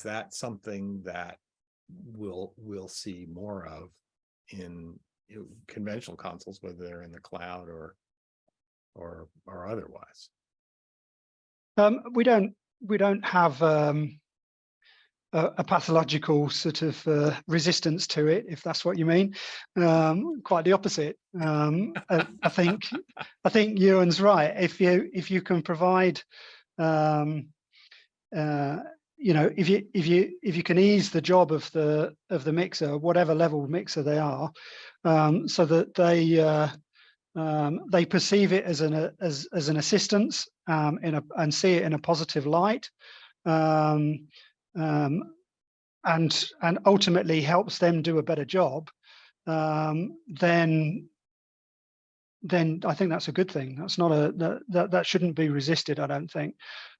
that something that we'll see more of in conventional consoles, whether they're in the cloud or otherwise? We don't have a pathological sort of resistance to it, if that's what you mean. Quite the opposite. I think Ewan's right. If you can provide, if you can ease the job of the mixer, whatever level mixer they are, so that they perceive it as an assistance and see it in a positive light, and ultimately helps them do a better job, then I think that's a good thing. That's not that shouldn't be resisted, I don't think.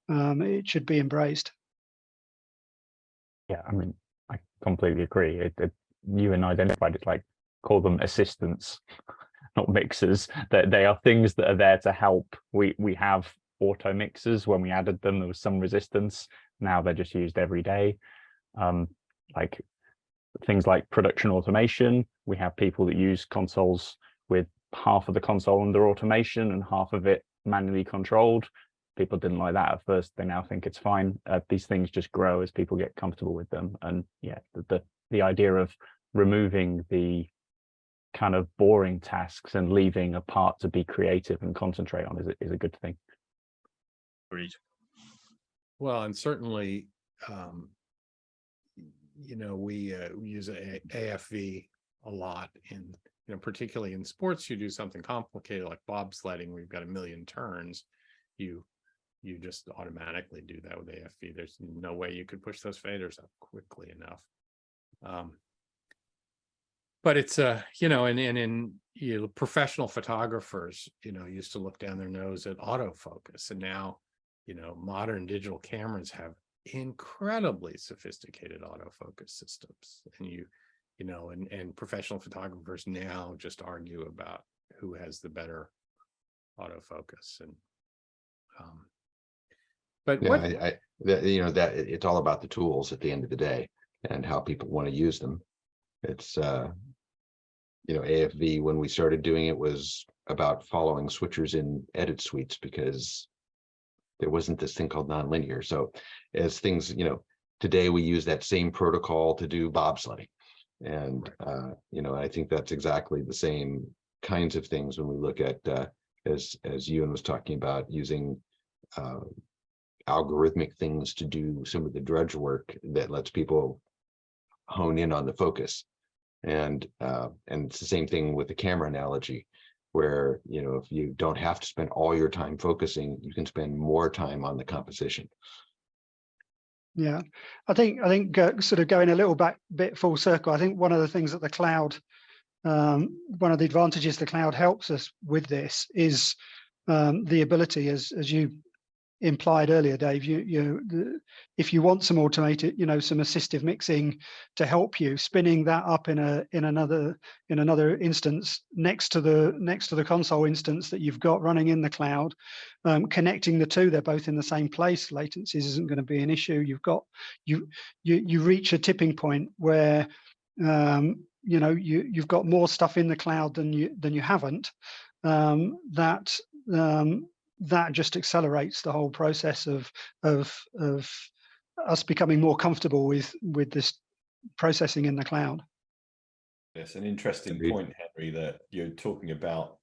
It should be embraced. Yeah, I mean, I completely agree. You and identified it, like, call them assistants, not mixers. That they are things that are there to help. We have auto mixers. When we added them, there was some resistance. Now they're just used every day. Like things like production automation. We have people that use consoles with half of the console under automation and half of it manually controlled. People didn't like that at first. They now think it's fine. These things just grow as people get comfortable with them. And yeah, the idea of removing the kind of boring tasks and leaving a part to be creative and concentrate on is a good thing. Agreed. Well, and certainly, we use AFV a lot in, particularly in sports. You do something complicated like bobsledding, where you've got a million turns. You just automatically do that with AFV. There's no way you could push those faders up quickly enough. But it's in professional photographers, used to look down their nose at autofocus, and now, modern digital cameras have incredibly sophisticated autofocus systems, and and professional photographers now just argue about who has the better autofocus. And but yeah, that it's all about the tools at the end of the day and how people want to use them. It's AFV, when we started doing it, was about following switchers in edit suites because there wasn't this thing called nonlinear. So as things, today we use that same protocol to do bobsledding. And, I think that's exactly the same kinds of things when we look at, as Ewan was talking about, using algorithmic things to do some of the drudge work that lets people hone in on the focus. And it's the same thing with the camera analogy, where if you don't have to spend all your time focusing, you can spend more time on the composition. Yeah, I think sort of going a little bit full circle, I think one of the things that the cloud, one of the advantages the cloud helps us with this is the ability, as you implied earlier, Dave, if you want some automated, some assistive mixing to help you, spinning that up in another instance next to the console instance that you've got running in the cloud, connecting the two, they're both in the same place. Latencies isn't going to be an issue. You reach a tipping point where you've got more stuff in the cloud than you haven't. That just accelerates the whole process of us becoming more comfortable with this processing in the cloud. Yes, an interesting Agreed. point, Henry, that you're talking about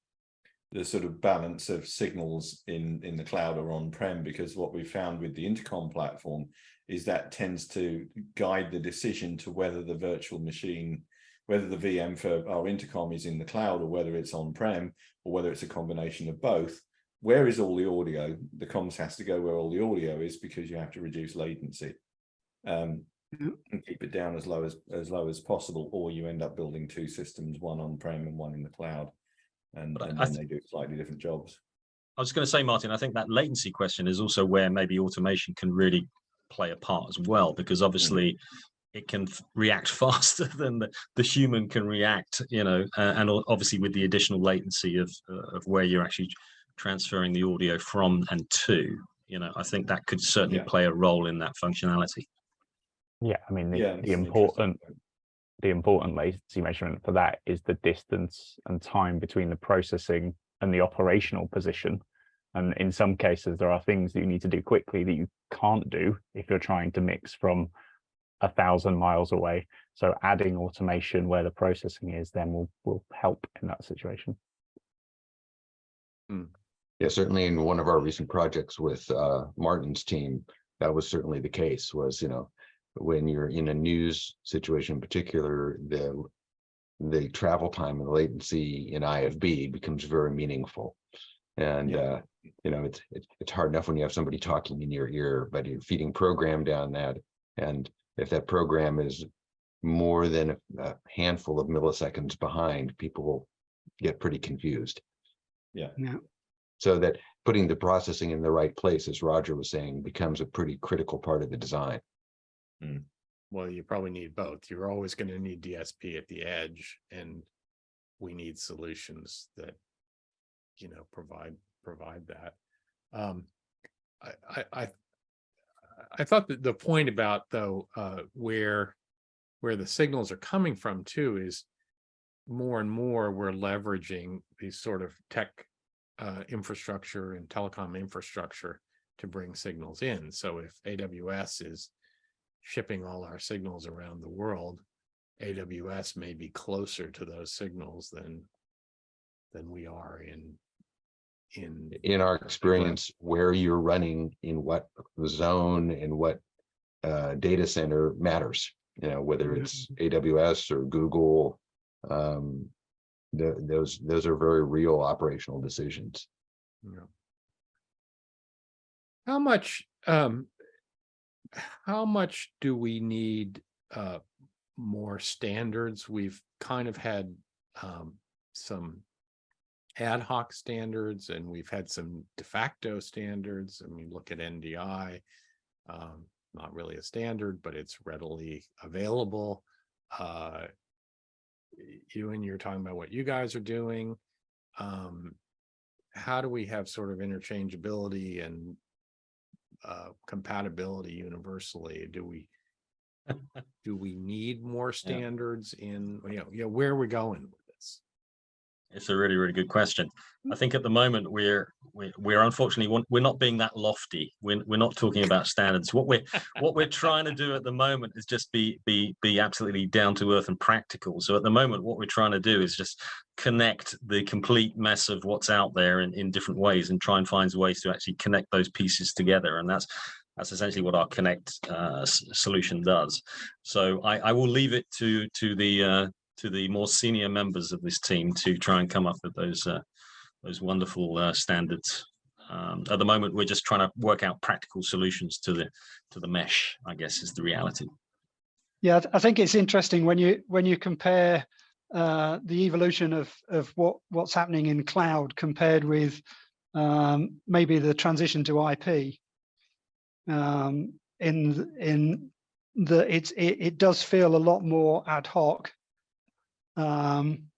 the sort of balance of signals in the cloud or on-prem, because what we found with the intercom platform is that tends to guide the decision to whether the virtual machine, whether the VM for our intercom is in the cloud or whether it's on-prem or whether it's a combination of both. Where is all the audio? The comms has to go where all the audio is, because you have to reduce latency and keep it down as low as possible, or you end up building two systems, one on-prem and one in the cloud, and then they do slightly different jobs. I was going to say, Martin, I think that latency question is also where maybe automation can really play a part as well, because obviously it can react faster than the human can react, and obviously with the additional latency of where you're actually transferring the audio from and to, I think that could certainly play a role in that functionality. Yeah, I mean, the important latency measurement for that is the distance and time between the processing and the operational position. And in some cases, there are things that you need to do quickly that you can't do if you're trying to mix from 1,000 miles away. So adding automation where the processing is then will help in that situation. Yeah, certainly in one of our recent projects with Martin's team, that was certainly the case. Was, when you're in a news situation in particular, the travel time and latency in IFB becomes very meaningful. And it's hard enough when you have somebody talking in your ear, but you're feeding program down that, and if that program is more than a handful of milliseconds behind, people will get pretty confused. Yeah. So that putting the processing in the right place, as Roger was saying, becomes a pretty critical part of the design. Well, you probably need both. You're always going to need DSP at the edge, and we need solutions that provide that. I thought that the point about, though, where the signals are coming from too is more and more we're leveraging these sort of tech infrastructure and telecom infrastructure to bring signals in. So if AWS is shipping all our signals around the world, AWS may be closer to those signals than we are in our experience, where you're running, in what zone, in what data center matters, whether it's AWS or Google. Those are very real operational decisions. How much do we need more standards? We've kind of had some ad hoc standards, and we've had some de facto standards. I mean, look at NDI, not really a standard, but it's readily available. You're talking about what you guys are doing. How do we have sort of interchangeability and compatibility universally? Do we need more standards in, where are we going with this? It's a really, really good question. I think at the moment we're unfortunately we're not being that lofty. We're not talking about standards. What we're trying to do at the moment is just be absolutely down to earth and practical. So at the moment, what we're trying to do is just connect the complete mess of what's out there in different ways, and try and find ways to actually connect those pieces together. And that's essentially what our Connect solution does. So I will leave it to the more senior members of this team to try and come up with those wonderful standards. At the moment, we're just trying to work out practical solutions to the mesh, I guess, is the reality. Yeah, I think it's interesting when you compare the evolution of what's happening in cloud compared with maybe the transition to IP. in that it does feel a lot more ad hoc. I'm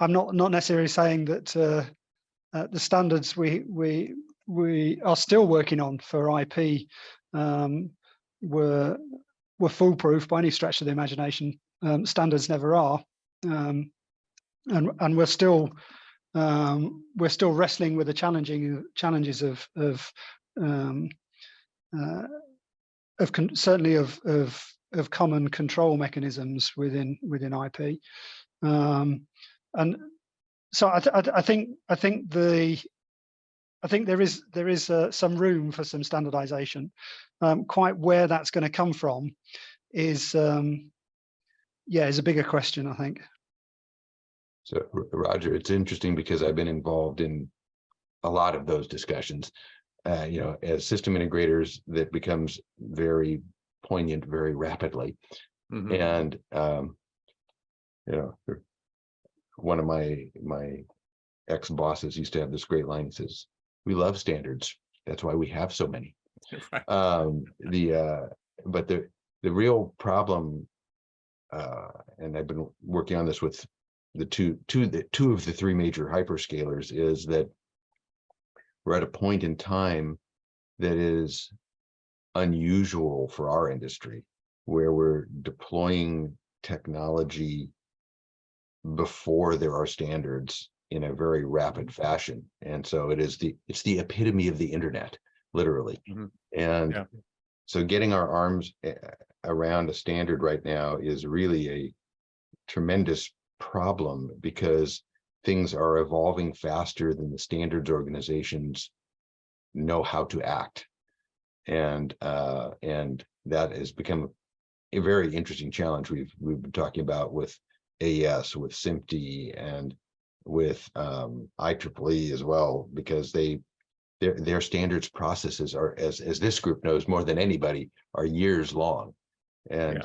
not necessarily saying that the standards we are still working on for IP were foolproof by any stretch of the imagination. Standards never are, and we're still wrestling with the challenges certainly of common control mechanisms within IP, and so I think there is some room for some standardization. Quite where that's going to come from is a bigger question, I think. So Roger, it's interesting because I've been involved in a lot of those discussions. As system integrators, that becomes very poignant very rapidly. And one of my ex-bosses used to have this great line. He says, "We love standards. That's why we have so many." Right. But the real problem, and I've been working on this with the two of the three major hyperscalers, is that we're at a point in time that is unusual for our industry, where we're deploying technology before there are standards in a very rapid fashion. And so it's the epitome of the internet, literally. And so getting our arms around a standard right now is really a tremendous problem, because things are evolving faster than the standards organizations know how to act. And that has become a very interesting challenge we've been talking about with AES, with SMPTE, and with IEEE as well, because their standards processes are, as this group knows more than anybody, are years long. And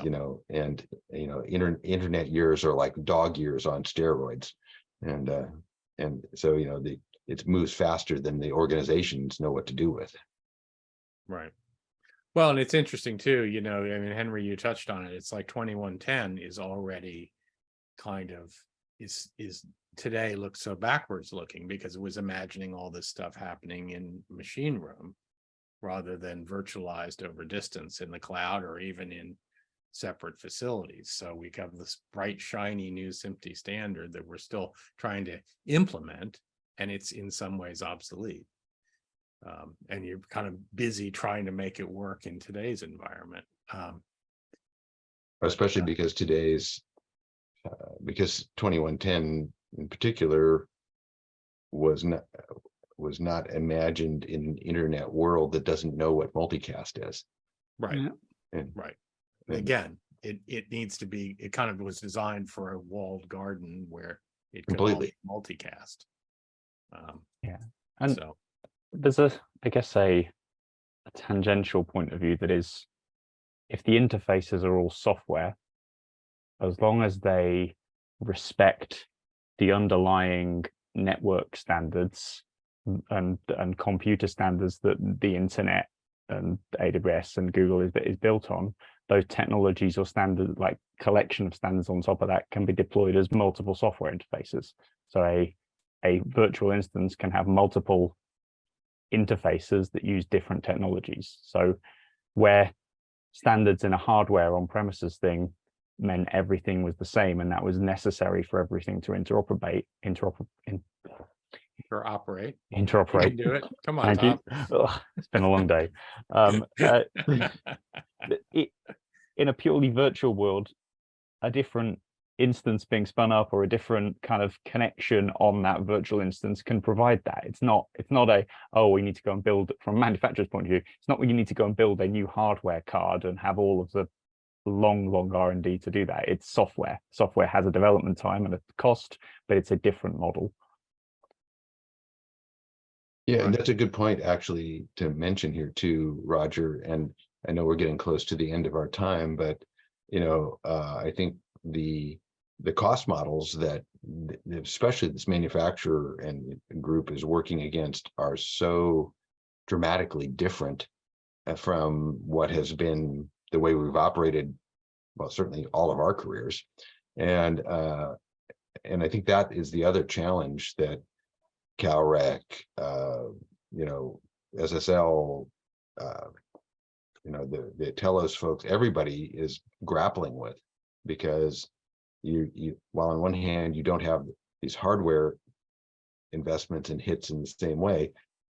internet years are like dog years on steroids. And so it moves faster than the organizations know what to do with. Right. Well, and it's interesting too, Henry, you touched on it. It's like 2110 is already kind of is today looks so backwards looking, because it was imagining all this stuff happening in machine room rather than virtualized over distance in the cloud or even in separate facilities. So we have this bright, shiny new SMPTE standard that we're still trying to implement, and it's in some ways obsolete. And you're kind of busy trying to make it work in today's environment. Especially because because 2110 in particular was not imagined in an internet world that doesn't know what multicast is. Right. Right. Again, it needs to be, it kind of was designed for a walled garden where it could completely multicast. And so there's a tangential point of view that is, if the interfaces are all software, as long as they respect the underlying network standards and computer standards that the internet and AWS and Google is built on, those technologies or standard, like collection of standards on top of that, can be deployed as multiple software interfaces. So a virtual instance can have multiple interfaces that use different technologies. So where standards in a hardware on-premises thing meant everything was the same, and that was necessary for everything to interoperate. Do it. Come on, Tom. It's been a long day. In a purely virtual world, a different instance being spun up or a different kind of connection on that virtual instance can provide that. It's not we need to go and build, from a manufacturer's point of view, it's not where you need to go and build a new hardware card and have all of the long R&D to do that. It's software. Software has a development time and a cost, but it's a different model. Yeah, and that's a good point actually to mention here too, Roger. And I know we're getting close to the end of our time, but I think the cost models that especially this manufacturer and group is working against are so dramatically different from what has been the way we've operated, well, certainly all of our careers. And I think that is the other challenge that CalRec, you know, SSL, you know, the Telos folks, everybody is grappling with, because you while on one hand you don't have these hardware investments and hits in the same way,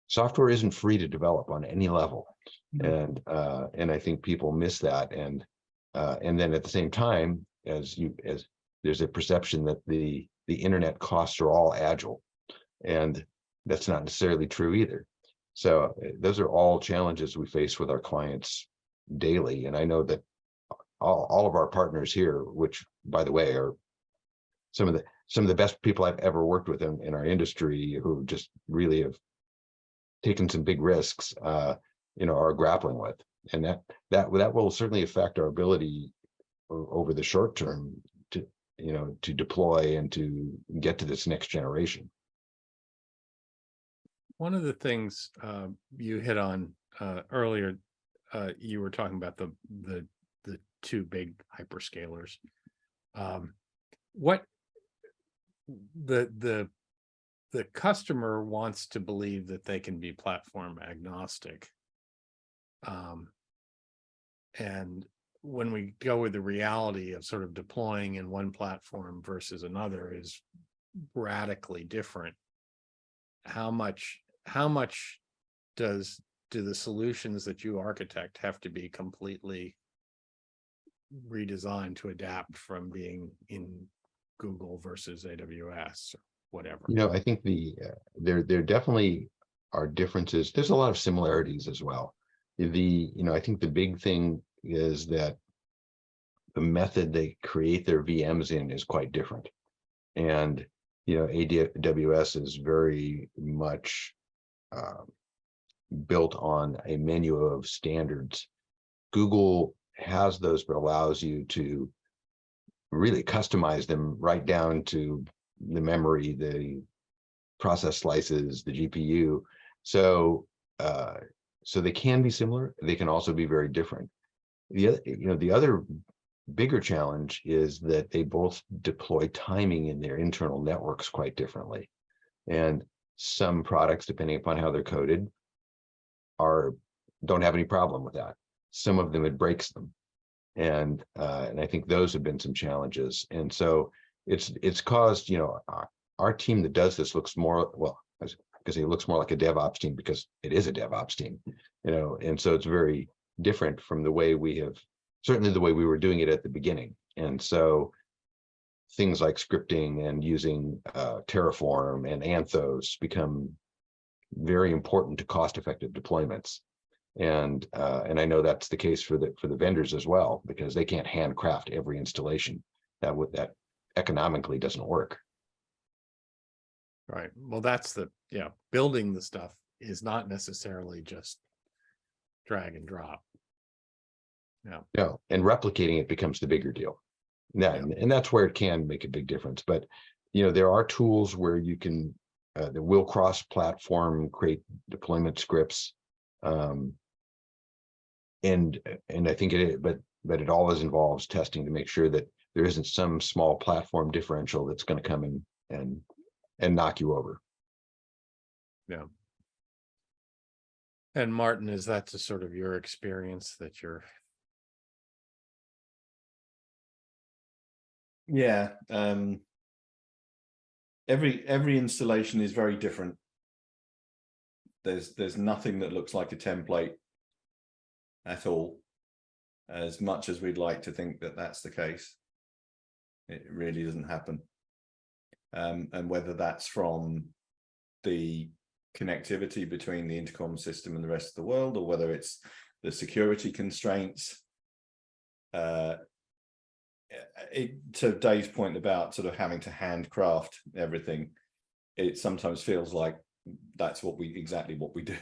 software isn't free to develop on any level. And I think people miss that. And then at the same time, as there's a perception that the internet costs are all agile, and that's not necessarily true either. So those are all challenges we face with our clients daily. And I know that all of our partners here, which by the way are some of the best people I've ever worked with in our industry, who just really have taken some big risks, you know, are grappling with. And that will certainly affect our ability over the short term to, you know, to deploy and to get to this next generation. One of the things you hit on earlier, you were talking about the two big hyperscalers. What the customer wants to believe that they can be platform agnostic. And when we go with the reality of sort of deploying in one platform versus another is radically different. How much do the solutions that you architect have to be completely redesigned to adapt from being in Google versus AWS or whatever? You know, I think there definitely are differences. There's a lot of similarities as well. You know, I think the big thing is that the method they create their VMs in is quite different. And, you know, AWS is very much built on a menu of standards. Google has those, but allows you to really customize them right down to the memory, the process slices, the GPU. So they can be similar. They can also be very different. The other bigger challenge is that they both deploy timing in their internal networks quite differently. And some products, depending upon how they're coded, don't have any problem with that. Some of them, it breaks them. And I think those have been some challenges. And so it's caused, you know, our team that does this looks more, well, because it looks more like a DevOps team, because it is a DevOps team, you know, and so it's very different from the way certainly the way we were doing it at the beginning. And so things like scripting and using Terraform and Anthos become very important to cost-effective deployments. And I know that's the case for the vendors as well, because they can't handcraft every installation. That economically doesn't work. Right. Well, that's building the stuff is not necessarily just drag and drop. No, and replicating it becomes the bigger deal. And that's where it can make a big difference. But, you know, there are tools where you can that will cross-platform create deployment scripts. And I think but it always involves testing to make sure that there isn't some small platform differential that's going to come in and knock you over. Yeah. And Martin, is that the sort of your experience that you're? Yeah. Every installation is very different. There's nothing that looks like a template at all, as much as we'd like to think that that's the case. It really doesn't happen. And whether that's from the connectivity between the intercom system and the rest of the world, or whether it's the security constraints, to Dave's point about sort of having to handcraft everything, it sometimes feels like that's exactly what we do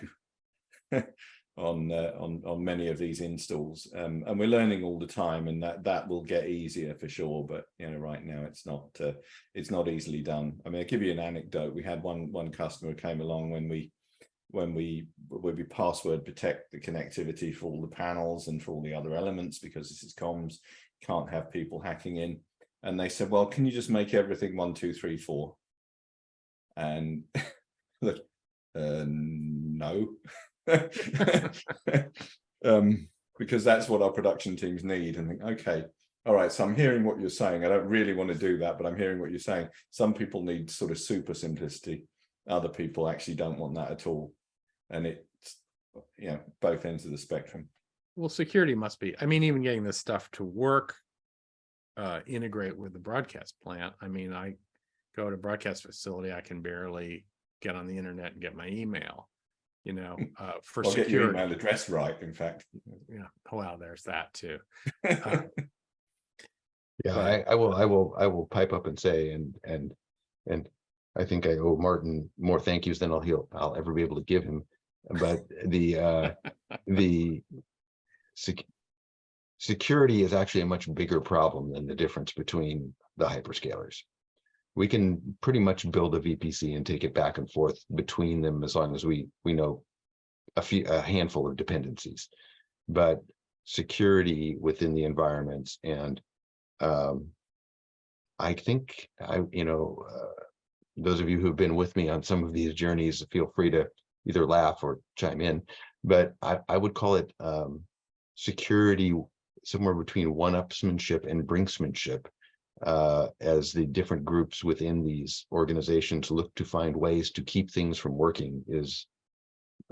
on many of these installs, and we're learning all the time, and that will get easier for sure. But you know, right now it's not easily done. I mean, I'll give you an anecdote. We had one customer who came along when we when we password protect the connectivity for all the panels and for all the other elements, because this is comms, can't have people hacking in. And they said, well, can you just make everything 1, 2, 3, 4? And look, no. Because that's what our production teams need. And think, okay, all right, so I'm hearing what you're saying. I don't really want to do that, but I'm hearing what you're saying. Some people need sort of super simplicity. Other people actually don't want that at all. And it's, you know, both ends of the spectrum. Well, security must be, I mean, even getting this stuff to work, integrate with the broadcast plant. I mean, I go to a broadcast facility, I can barely get on the internet and get my email, you know, for security. Get your email address right, in fact. Yeah, well, there's that too. Yeah, I will pipe up and say, and I think I owe Martin more thank yous than I'll ever be able to give him. But the security is actually a much bigger problem than the difference between the hyperscalers. We can pretty much build a VPC and take it back and forth between them as long as we know a handful of dependencies. But security within the environments, and I think those of you who have been with me on some of these journeys, feel free to either laugh or chime in, but I would call it security somewhere between one-upsmanship and brinksmanship, as the different groups within these organizations look to find ways to keep things from working, is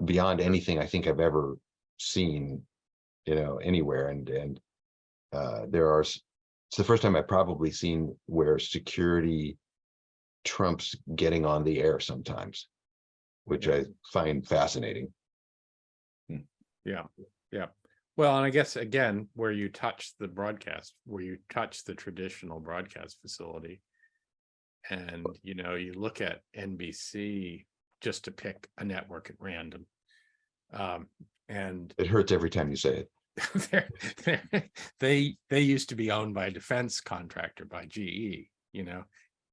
beyond anything I think I've ever seen, anywhere. And it's the first time I've probably seen where security trumps getting on the air sometimes, which I find fascinating. Yeah. Well, and I guess, again, where you touch the broadcast, where you touch the traditional broadcast facility, and, you look at NBC, just to pick a network at random. And it hurts every time you say it. They used to be owned by a defense contractor, by GE,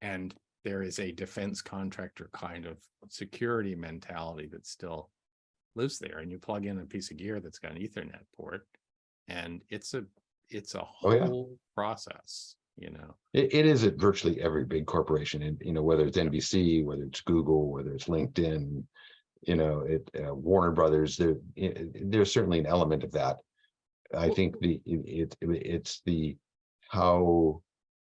and there is a defense contractor kind of security mentality that still lives there. And you plug in a piece of gear that's got an Ethernet port, and it's a whole process. It is at virtually every big corporation, and whether it's NBC, whether it's Google, whether it's LinkedIn, Warner Brothers, there's certainly an element of that. I think it's the how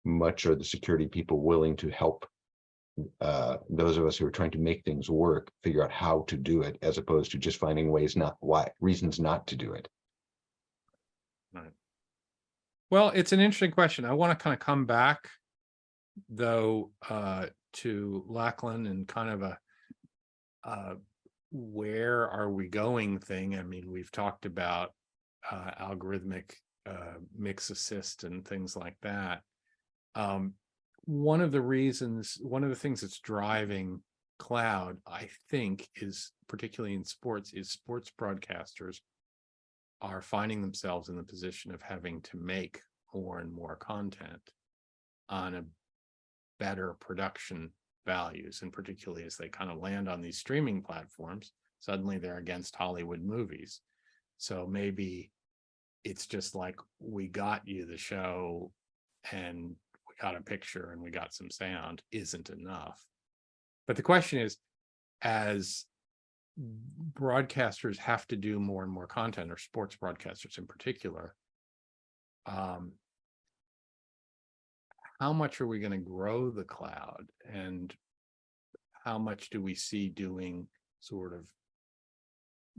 much are the security people willing to help those of us who are trying to make things work figure out how to do it, as opposed to just finding reasons not to do it. Right. Well, it's an interesting question. I want to kind of come back, though, to Lachlan and kind of a where are we going thing. I mean, we've talked about algorithmic mix assist and things like that. One of the things that's driving cloud, I think, is particularly in sports, is sports broadcasters are finding themselves in the position of having to make more and more content on a better production values, and particularly as they kind of land on these streaming platforms, suddenly they're against Hollywood movies. So maybe it's just like, we got you the show and we got a picture and we got some sound isn't enough. But the question is, as broadcasters have to do more and more content, or sports broadcasters in particular, how much are we going to grow the cloud, and how much do we see doing sort of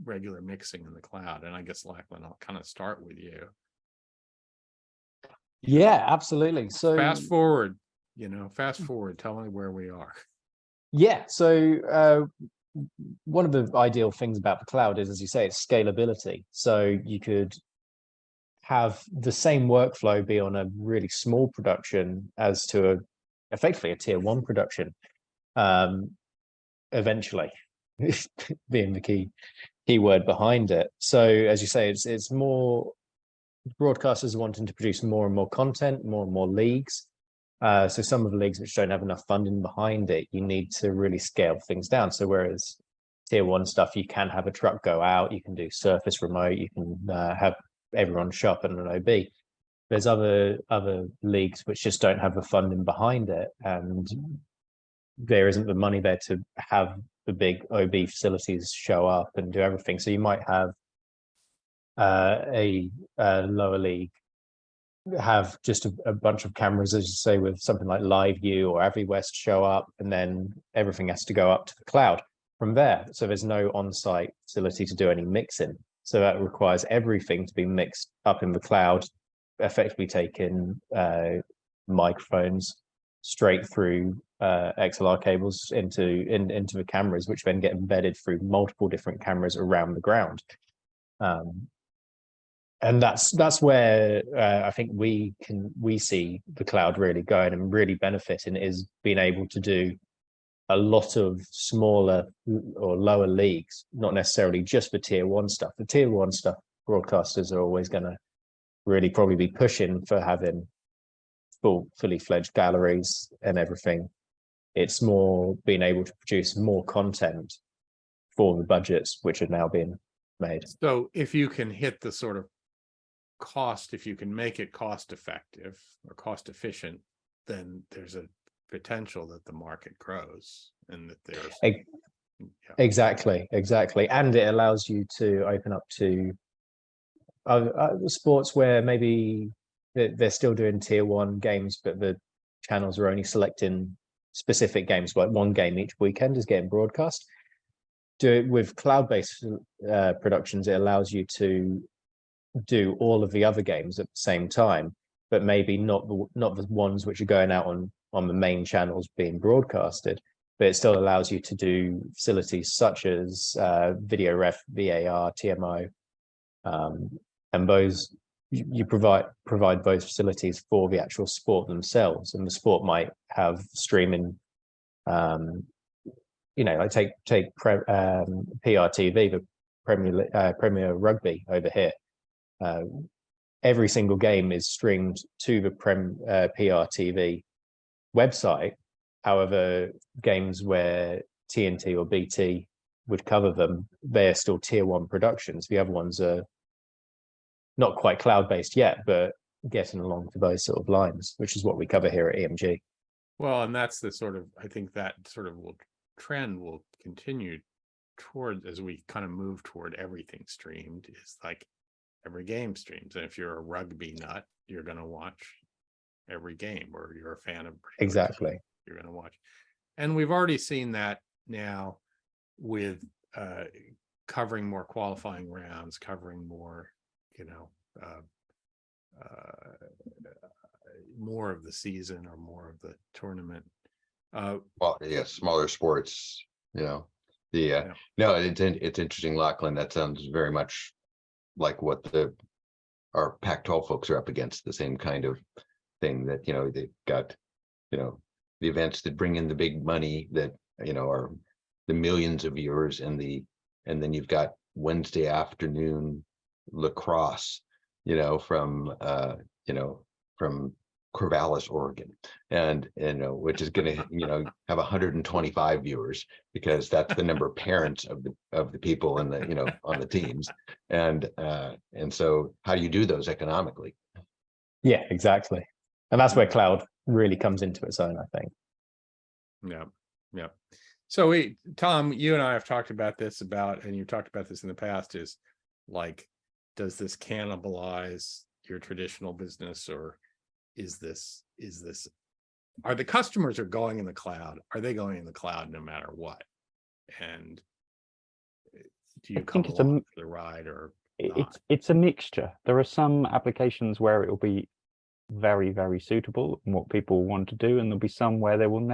regular mixing in the cloud? And I guess, Lachlan, I'll kind of start with you. Yeah, absolutely. So fast forward, tell me where we are. Yeah, so one of the ideal things about the cloud is, as you say, it's scalability. So you could have the same workflow be on a really small production as to effectively a tier 1 production, eventually being the key word behind it. So as you say, it's more broadcasters wanting to produce more and more content, more and more leagues. So some of the leagues which don't have enough funding behind it, you need to really scale things down. So whereas tier one stuff, you can have a truck go out, you can do surface remote, you can have everyone show up in an OB. There's other leagues which just don't have the funding behind it, and there isn't the money there to have the big OB facilities show up and do everything. So you might have a lower league have just a bunch of cameras, as you say, with something like Live View or AviWest show up, and then everything has to go up to the cloud from there. So there's no on-site facility to do any mixing. So that requires everything to be mixed up in the cloud, effectively taking microphones straight through XLR cables into the cameras, which then get embedded through multiple different cameras around the ground. And that's where I think we see the cloud really going and really benefiting, is being able to do a lot of smaller or lower leagues, not necessarily just for tier one stuff. The tier one stuff, broadcasters are always going to really probably be pushing for having fully fledged galleries and everything. It's more being able to produce more content for the budgets which are now being made. So if you can hit the sort of cost, if you can make it cost effective or cost efficient, then there's a potential that the market grows and that there's exactly, and it allows you to open up to sports where maybe they're still doing tier one games, but the channels are only selecting specific games, like one game each weekend is getting broadcast. Do it with cloud-based productions, it allows you to do all of the other games at the same time, but maybe not the ones which are going out on the main channels being broadcasted, but it still allows you to do facilities such as video ref, VAR, TMO, and those you provide those facilities for the actual sport themselves, and the sport might have streaming. Like take PRTV, the Premier Rugby over here. Every single game is streamed to the PRTV website. However, games where TNT or BT would cover them, they're still tier one productions. The other ones are not quite cloud-based yet, but getting along to those sort of lines, which is what we cover here at EMG. Well, and that's the sort of, I think that sort of trend will continue toward, as we kind of move toward everything streamed, is like every game streams. And if you're a rugby nut, you're going to watch every game, or you're a fan of exactly, you're going to watch. And we've already seen that now with covering more qualifying rounds, covering more, more of the season or more of the tournament. Well, yeah, smaller sports, no, it's interesting, Lachlan. That sounds very much like what our Pac-12 folks are up against, the same kind of thing that, they've got, the events that bring in the big money that, are the millions of viewers, and then you've got Wednesday afternoon lacrosse, from Corvallis, Oregon, and which is going to have 125 viewers, because that's the number of parents of the people in the on the teams, and so how do you do those economically? Yeah, exactly, and that's where cloud really comes into its own, I think. Yeah. So Tom, you and I have talked about this and you've talked about this in the past, is like, does this cannibalize your traditional business, or is this are the customers are going in the cloud? Are they going in the cloud no matter what? And do you come along for the ride, or not? It's a mixture. There are some applications where it will be very, very suitable and what people want to do, and there'll be some where they won't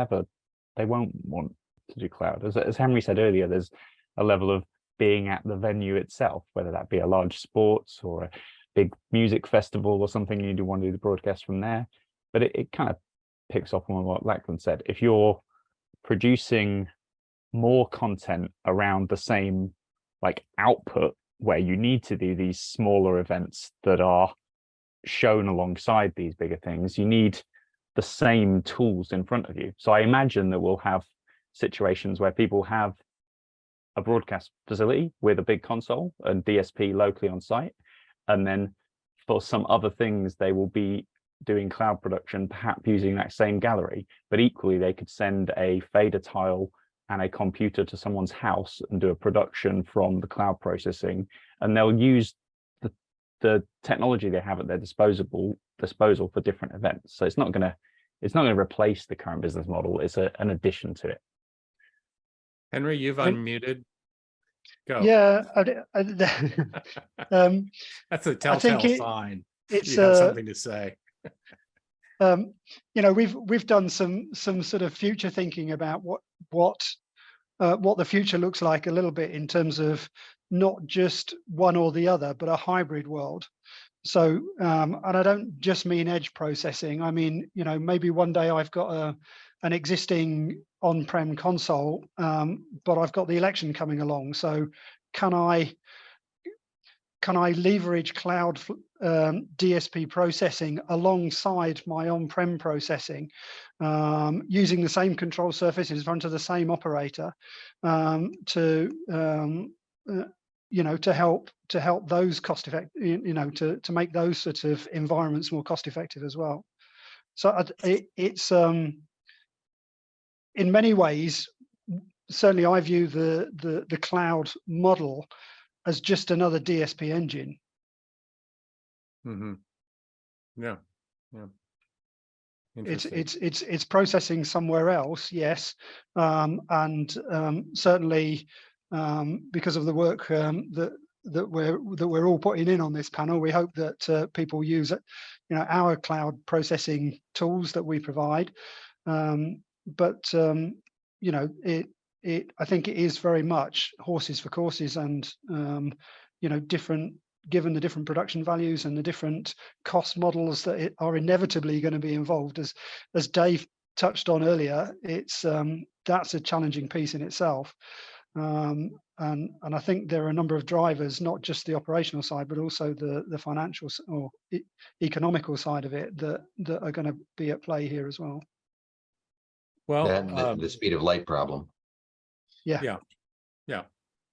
want to do cloud. As Henry said earlier, there's a level of being at the venue itself, whether that be a large sports or a big music festival or something, you do want to do the broadcast from there. But it kind of picks up on what Lachlan said. If you're producing more content around the same output, where you need to do these smaller events that are shown alongside these bigger things, you need the same tools in front of you. So I imagine that we'll have situations where people have a broadcast facility with a big console and DSP locally on site. And then for some other things, they will be doing cloud production, perhaps using that same gallery, but equally they could send a fader tile and a computer to someone's house and do a production from the cloud processing, and they'll use the technology they have at their disposal for different events. So it's not going to replace the current business model. It's an addition to it. Henry, you've unmuted. Go. Yeah, That's a telltale sign. It's you have something to say. You know, we've done some sort of future thinking about what the future looks like a little bit in terms of not just one or the other, but a hybrid world. So, and I don't just mean edge processing. I mean, you know, maybe one day I've got an existing on-prem console, but I've got the election coming along. So can I leverage cloud DSP processing alongside my on-prem processing, using the same control surface in front of the same operator, you know, to help those cost effective, you know, to make those sorts of environments more cost effective as well. So it's in many ways, certainly I view the cloud model as just another DSP engine. Mm-hmm. Yeah. It's processing somewhere else, yes, and certainly because of the work that we're all putting in on this panel, we hope that people use it, you know, our cloud processing tools that we provide. But you know, I think it is very much horses for courses, and you know, given the different production values and the different cost models that are inevitably going to be involved, as Dave touched on earlier, it's that's a challenging piece in itself. And I think there are a number of drivers, not just the operational side, but also the financial or economical side of it that are going to be at play here as well. Well, the speed of light problem. Yeah.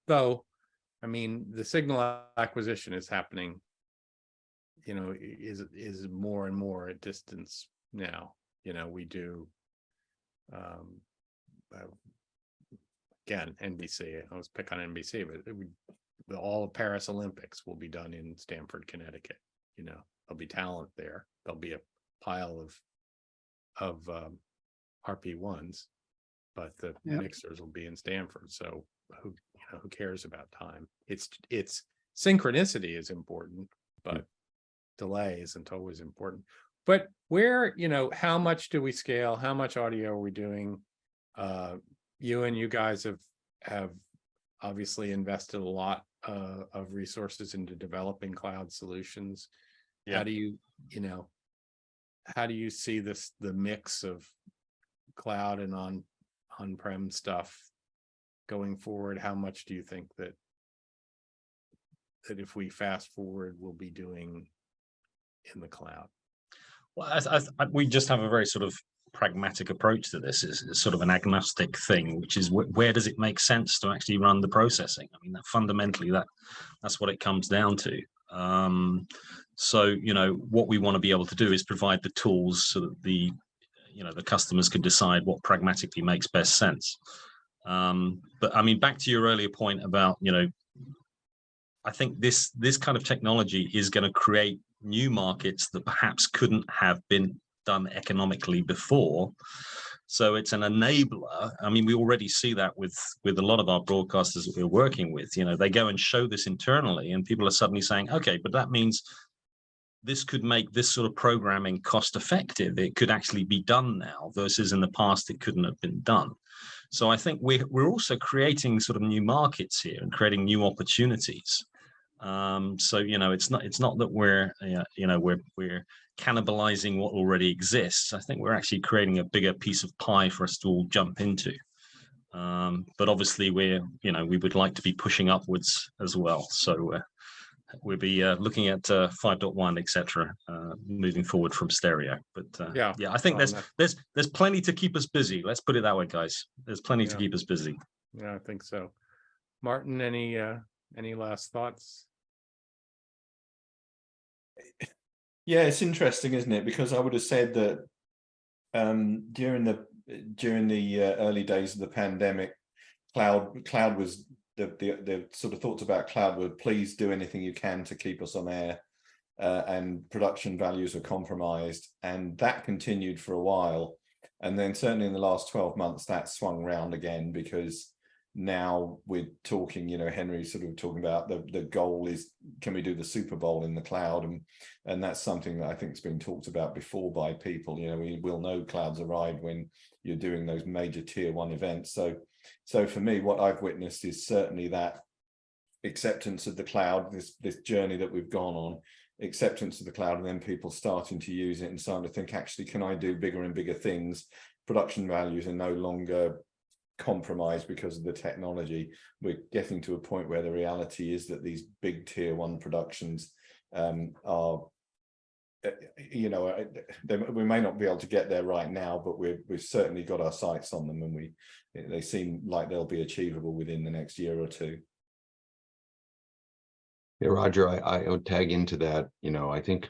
Though, I mean, the signal acquisition is happening, you know, is more and more at distance now. You know, we do, again, NBC, I always pick on NBC, but all of Paris Olympics will be done in Stamford, Connecticut. You know, there'll be talent there. There'll be a pile of RP1s, but the mixers will be in Stamford. So who cares about time? It's synchronicity is important, but delay isn't always important. But where, you know, how much do we scale? How much audio are we doing? You guys have obviously invested a lot of resources into developing cloud solutions. How do you see the mix of cloud and on-prem stuff going forward? How much do you think that if we fast forward, we'll be doing in the cloud? Well, we just have a very sort of pragmatic approach to this. Is sort of an agnostic thing, which is where does it make sense to actually run the processing? I mean, fundamentally, that's what it comes down to. So, you know, what we want to be able to do is provide the tools so that the customers can decide what pragmatically makes best sense. But I mean, back to your earlier point about, you know, I think this kind of technology is going to create new markets that perhaps couldn't have been done economically before. So it's an enabler. I mean, we already see that with a lot of our broadcasters that we're working with. You know, they go and show this internally, and people are suddenly saying, okay, but that means this could make this sort of programming cost effective. It could actually be done now versus in the past it couldn't have been done. So I think we're also creating sort of new markets here and creating new opportunities. So, you know, it's not that we're cannibalizing what already exists. I think we're actually creating a bigger piece of pie for us to all jump into. But obviously we would like to be pushing upwards as well. So we'll be looking at 5.1, etc., moving forward from stereo. But I think there's plenty to keep us busy. Let's put it that way, guys. There's plenty to keep us busy. Yeah, I think so. Martin, any last thoughts? Yeah, it's interesting, isn't it? Because I would have said that during the early days of the pandemic, cloud was the sort of thoughts about cloud were, please do anything you can to keep us on air, and production values were compromised, and that continued for a while. And then certainly in the last 12 months, that swung round again, because now we're talking, Henry's sort of talking about the goal is, can we do the Super Bowl in the cloud? And that's something that I think has been talked about before by people. We will know clouds arrive when you're doing those major tier 1 events. So for me, what I've witnessed is certainly that acceptance of the cloud, this journey that we've gone on, acceptance of the cloud, and then people starting to use it and starting to think, actually, can I do bigger and bigger things? Production values are no longer compromised because of the technology. We're getting to a point where the reality is that these big tier 1 productions are, we may not be able to get there right now, but we've certainly got our sights on them, and they seem like they'll be achievable within the next year or two. Yeah, Roger, I would tag into that. I think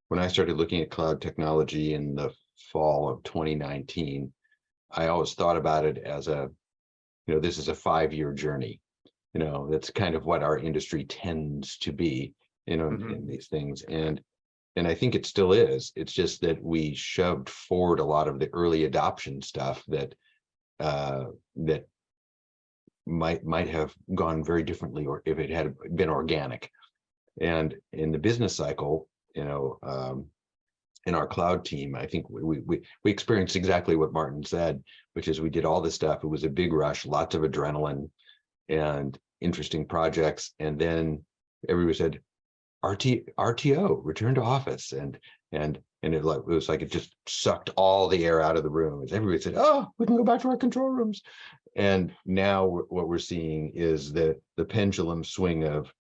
when I started looking at cloud technology in the fall of 2019, I always thought about it as this is a 5-year journey. That's kind of what our industry tends to be, in these things. And I think it still is. It's just that we shoved forward a lot of the early adoption stuff that might have gone very differently, or if it had been organic. And in the business cycle, in our cloud team, I think we experienced exactly what Martin said, which is we did all this stuff. It was a big rush, lots of adrenaline and interesting projects. And then everybody said, RTO, return to office. And it was like it just sucked all the air out of the room. As everybody said, oh, we can go back to our control rooms. And now what we're seeing is the pendulum swing of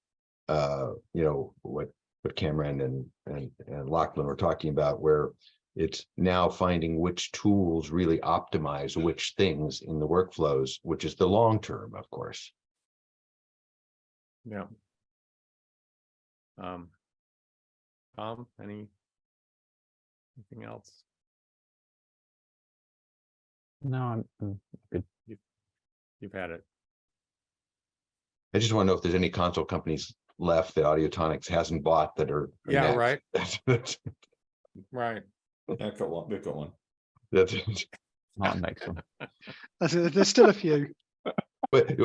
what Cameron and Lachlan were talking about, where it's now finding which tools really optimize which things in the workflows, which is the long term, of course. Yeah. Tom, anything else? No, I'm good. You've had it. I just want to know if there's any console companies left that Audiotonics hasn't bought that are Yeah, next. right. Right. We've got one. That's Not next one. There's still a few. But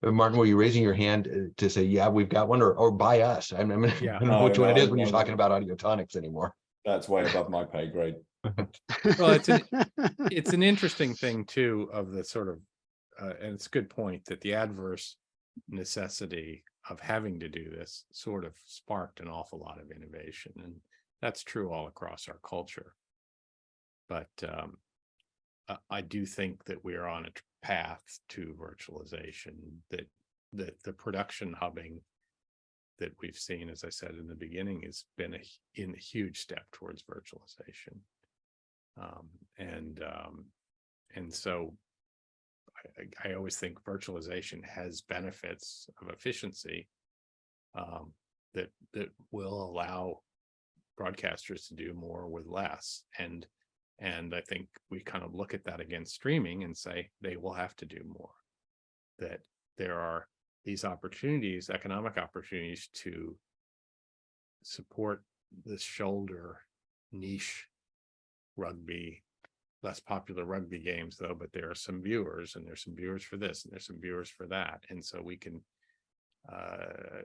Martin, were you raising your hand to say, yeah, we've got one, or by us? I don't know which one it is when you're talking about Audiotonics anymore. That's way above my pay grade. Well, it's an interesting thing too, of the sort of, and it's a good point, that the adverse necessity of having to do this sort of sparked an awful lot of innovation, and that's true all across our culture. But I do think that we're on a path to virtualization, that the production hubbing that we've seen, as I said in the beginning, has been a huge step towards virtualization. And so I always think virtualization has benefits of efficiency that will allow broadcasters to do more with less. And I think we kind of look at that against streaming and say they will have to do more, that there are these opportunities, economic opportunities, to support this shoulder niche rugby, less popular rugby games though, but there are some viewers, and there's some viewers for this, and there's some viewers for that. And so we can,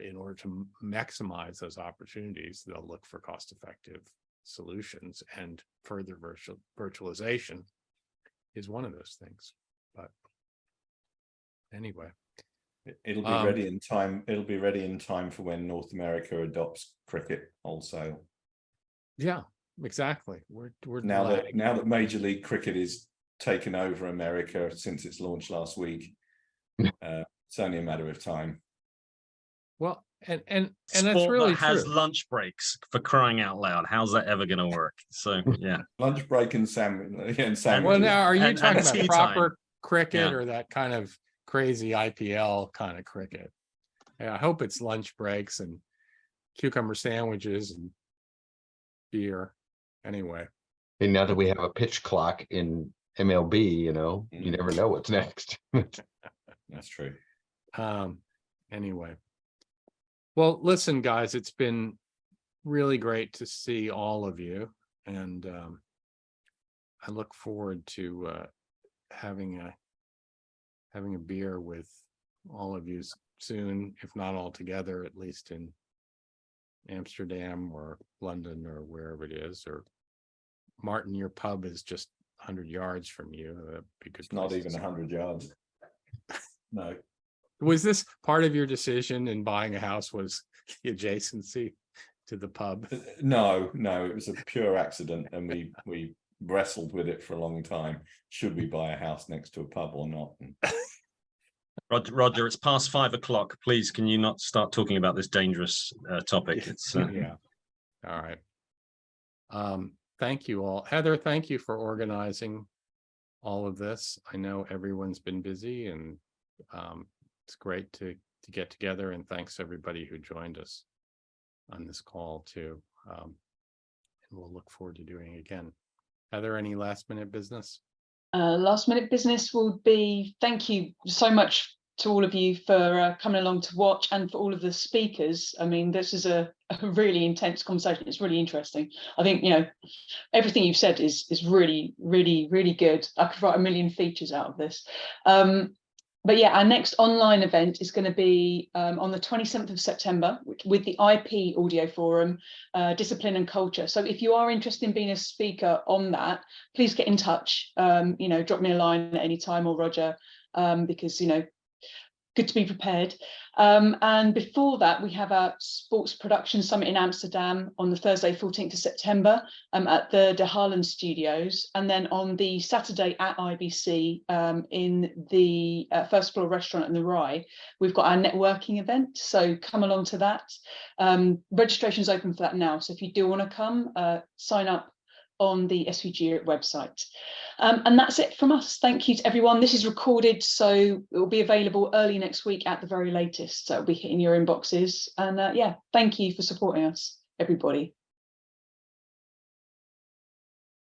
in order to maximize those opportunities, they'll look for cost-effective solutions, and further virtualization is one of those things. But anyway, it'll be ready in time. It'll be ready in time for when North America adopts cricket wholesale. Yeah, exactly. We're now that Major League Cricket is taken over America since its launch last week. It's only a matter of time. Well, and Sport that's really that has true. lunch breaks, for crying out loud. How's that ever going to work? So yeah, lunch break and sandwich. Well, now are you talking about tea proper time? cricket, Yeah. or that kind of crazy IPL kind of cricket. Yeah, I hope it's lunch breaks and cucumber sandwiches and beer. Anyway. And now that we have a pitch clock in MLB, you never know what's next. That's true. Anyway. Well, listen, guys, it's been really great to see all of you. And I look forward to having a beer with all of you soon, if not all together, at least in Amsterdam or London or wherever it is. Or Martin, your pub is just 100 yards from you. It's not even 100 yards. No. Was this part of your decision in buying a house, was the adjacency to the pub? No, it was a pure accident, and we wrestled with it for a long time. Should we buy a house next to a pub or not? Roger, it's past 5 o'clock. Please, can you not start talking about this dangerous topic? It's yeah. All right. Thank you all. Heather, thank you for organizing all of this. I know everyone's been busy, and it's great to get together, and thanks everybody who joined us on this call too. And we'll look forward to doing it again. Heather, any last minute business? Last minute business will be, thank you so much to all of you for coming along to watch, and for all of the speakers. I mean, this is a really intense conversation. It's really interesting. I think, everything you've said is really, really, really good. I could write a million features out of this. But yeah, our next online event is going to be on the 27th of September with the IP Audio Forum, Discipline and Culture. So if you are interested in being a speaker on that, please get in touch. Drop me a line at any time, or Roger, because, good to be prepared. And before that, we have our Sports Production Summit in Amsterdam on the Thursday, 14th of September at the De Haarlem Studios. And then on the Saturday at IBC in the First Floor Restaurant in the Rye, we've got our networking event. So come along to that. Registration's open for that now. So if you do want to come, sign up on the SVG website. And that's it from us. Thank you to everyone. This is recorded, so it will be available early next week at the very latest. So it'll be hitting your inboxes. And yeah, thank you for supporting us, everybody.